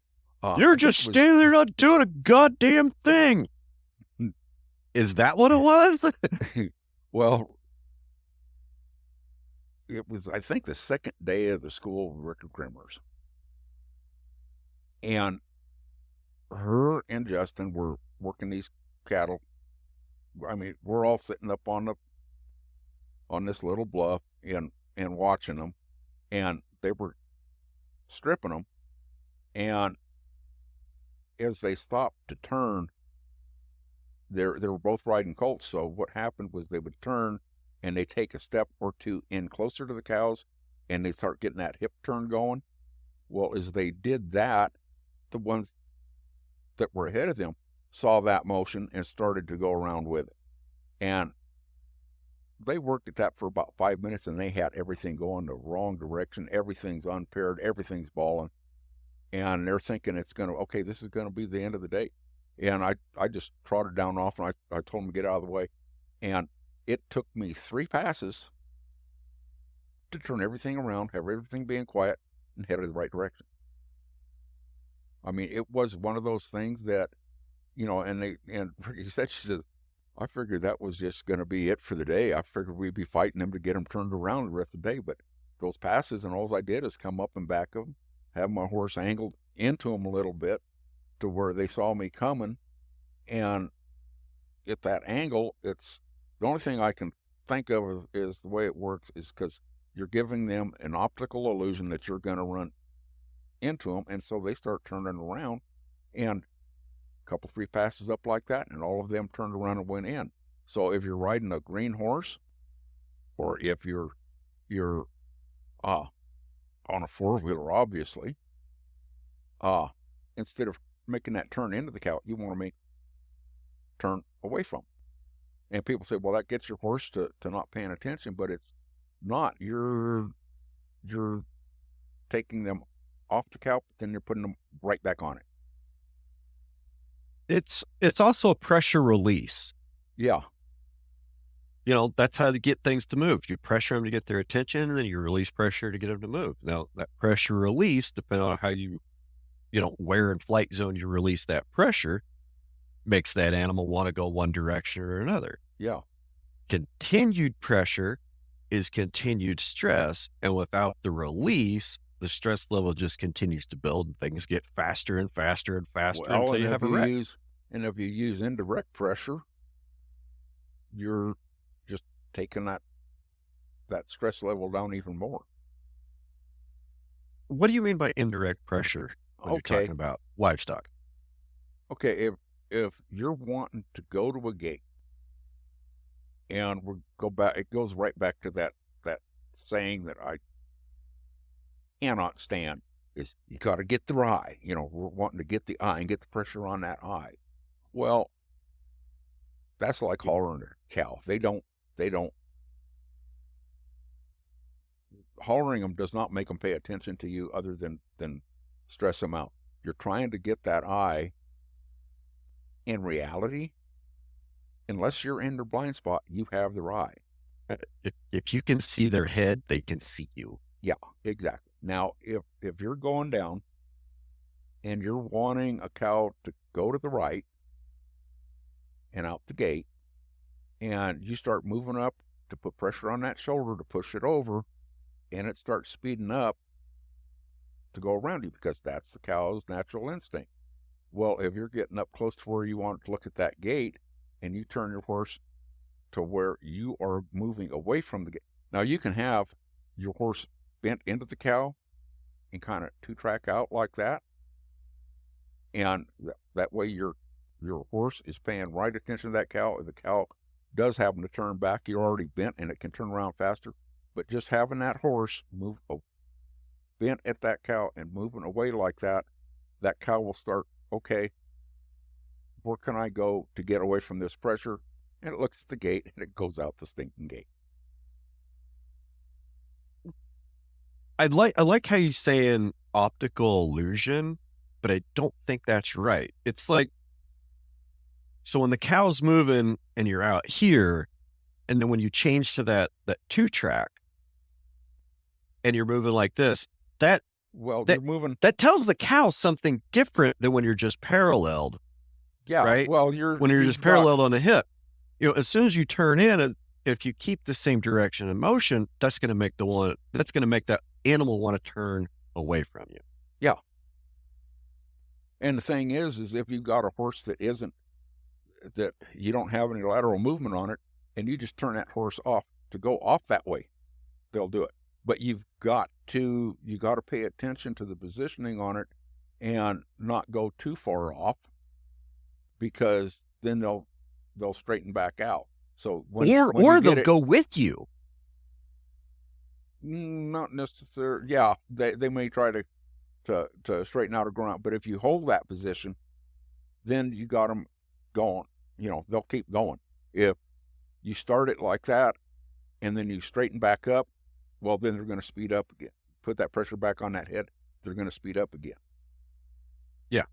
S3: You're just standing there not doing a goddamn thing. Is that what it was?
S2: Well, it was, I think, the second day of the school of Rick Grimmers. And her and Justin were working these cattle. I mean, we're all sitting up on this little bluff and watching them, and they were stripping them. And as they stopped to turn, they were both riding colts. So what happened was they would turn and they take a step or two in closer to the cows, and they start getting that hip turn going. Well, as they did that, the ones that were ahead of them saw that motion and started to go around with it. And they worked at that for about 5 minutes, and they had everything going the wrong direction. Everything's unpaired, everything's balling. And they're thinking this is going to be the end of the day. And I just trotted down off, and I told them to get out of the way. And it took me 3 passes to turn everything around, have everything being quiet, and head in the right direction. I mean, it was one of those things that, and he said, she says, I figured that was just going to be it for the day. I figured we'd be fighting them to get them turned around the rest of the day. But those passes, and all I did is come up and back of them, have my horse angled into them a little bit to where they saw me coming. And at that angle, it's the only thing I can think of is the way it works is because you're giving them an optical illusion that you're going to run into them. And so they start turning around, and a couple, 3 passes up like that, and all of them turned around and went in. So if you're riding a green horse, or if you're on a 4-wheeler, obviously, instead of making that turn into the cow, you want to make turn away from. And people say, well, that gets your horse to not paying attention, but it's not. You're taking them off the cow, but then you're putting them right back on it.
S3: It's also a pressure release.
S2: Yeah.
S3: That's how to get things to move. You pressure them to get their attention, and then you release pressure to get them to move. Now, that pressure release, depending on how you where in flight zone you release that pressure, makes that animal want to go one direction or another.
S2: Yeah.
S3: Continued pressure is continued stress, and without the release, the stress level just continues to build, and things get faster and faster and faster until you have a wreck.
S2: And if you use indirect pressure, you're just taking that stress level down even more.
S3: What do you mean by indirect pressure when you're talking about livestock?
S2: Okay, if you're wanting to go to a gate, and we'll go back, it goes right back to that saying that I cannot stand, is you got to get the eye. We're wanting to get the eye and get the pressure on that eye. Well, that's like hollering a cow. They don't. Hollering them does not make them pay attention to you, other than stress them out. You're trying to get that eye. In reality, unless you're in their blind spot, you have their eye.
S3: If you can see their head, they can see you.
S2: Yeah, exactly. Now, if you're going down and you're wanting a cow to go to the right and out the gate, and you start moving up to put pressure on that shoulder to push it over, and it starts speeding up to go around you, because that's the cow's natural instinct. Well, if you're getting up close to where you want to look at that gate, and you turn your horse to where you are moving away from the gate. Now, you can have your horse bent into the cow and kind of 2-track out like that. And that way your horse is paying right attention to that cow. If the cow does happen to turn back, you're already bent and it can turn around faster. But just having that horse move bent at that cow and moving away like that, that cow will start, okay, where can I go to get away from this pressure? And it looks at the gate and it goes out the stinking gate.
S3: I like how you're saying optical illusion, but I don't think that's right. It's like, so when the cow's moving and you're out here, and then when you change to that 2-track and you're moving like this,
S2: you're moving.
S3: That tells the cow something different than when you're just paralleled.
S2: Yeah.
S3: Right.
S2: Well,
S3: when you're just paralleled on the hip. As soon as you turn in, if you keep the same direction and motion, that's going to make that animal want to turn away from you.
S2: Yeah. And the thing is if you've got a horse that that you don't have any lateral movement on it, and you just turn that horse off to go off that way, they'll do it. But you got to pay attention to the positioning on it and not go too far off, because then they'll straighten back out. So when
S3: they'll go with you.
S2: Not necessarily. Yeah, they may try to straighten out or go out, but if you hold that position, then you got them going. They'll keep going. If you start it like that and then you straighten back up, well, then they're going to speed up again. Put that pressure back on that head, they're going to speed up again.
S3: Yeah.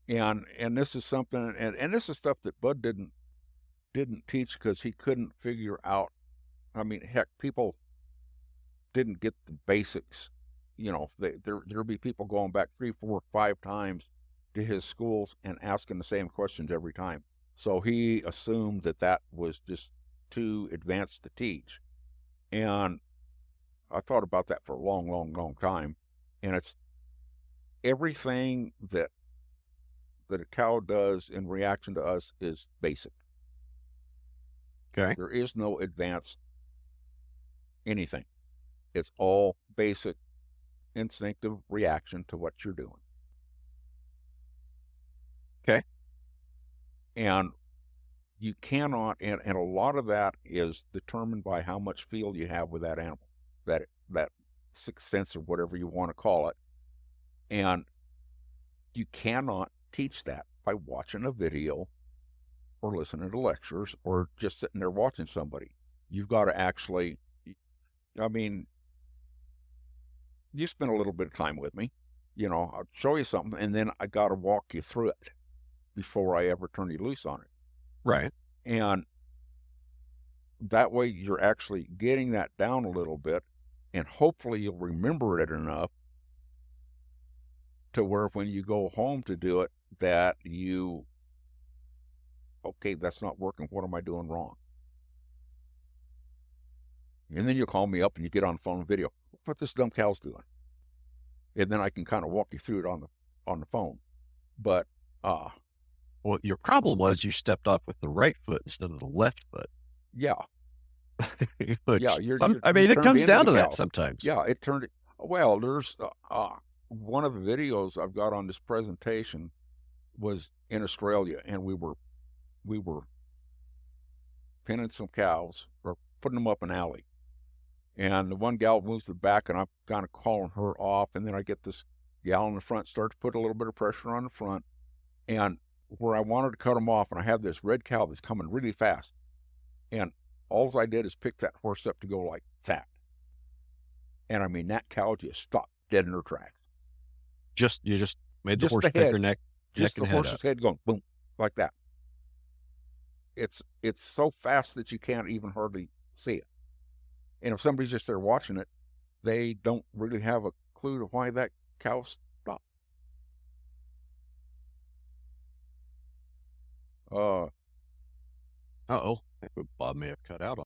S2: And this is something, and this is stuff that Bud didn't teach, because he couldn't figure out. I mean, heck, people didn't get the basics. There'll be people going back 3, 4, 5 times to his schools and asking the same questions every time. So he assumed that was just too advanced to teach. And I thought about that for a long, long, long time. And it's everything that a cow does in reaction to us is basic.
S3: Okay.
S2: There is no advanced anything. It's all basic, instinctive reaction to what you're doing.
S3: Okay.
S2: And you cannot, and a lot of that is determined by how much feel you have with that animal, that sixth sense or whatever you want to call it. And you cannot teach that by watching a video or listening to lectures or just sitting there watching somebody. You've got to actually, I mean, you spend a little bit of time with me, I'll show you something, and then I got to walk you through it before I ever turn you loose on it.
S3: Right.
S2: And that way you're actually getting that down a little bit, and hopefully you'll remember it enough to where when you go home to do it, that okay, that's not working. What am I doing wrong? And then you'll call me up and you get on the phone and video. What this dumb cow's doing? And then I can kind of walk you through it on the phone. But
S3: well, your problem was you stepped off with the right foot instead of the left foot.
S2: Yeah.
S3: Which,
S2: yeah.
S3: it comes down to that sometimes.
S2: Yeah, it turned it. Well, there's one of the videos I've got on this presentation was in Australia, and we were pinning some cows or putting them up an alley. And the one gal moves the back, and I'm kind of calling her off. And then I get this gal in the front, start to put a little bit of pressure on the front. And where I wanted to cut them off, and I have this red cow that's coming really fast. And all I did is pick that horse up to go like that. And I mean, that cow just stopped dead in her tracks.
S3: You just made the horse take her neck.
S2: Just the horse's head going boom, like that. It's so fast that you can't even hardly see it. And if somebody's just there watching it, they don't really have a clue to why that cow stopped.
S3: Uh-oh. I think Bob may have cut out on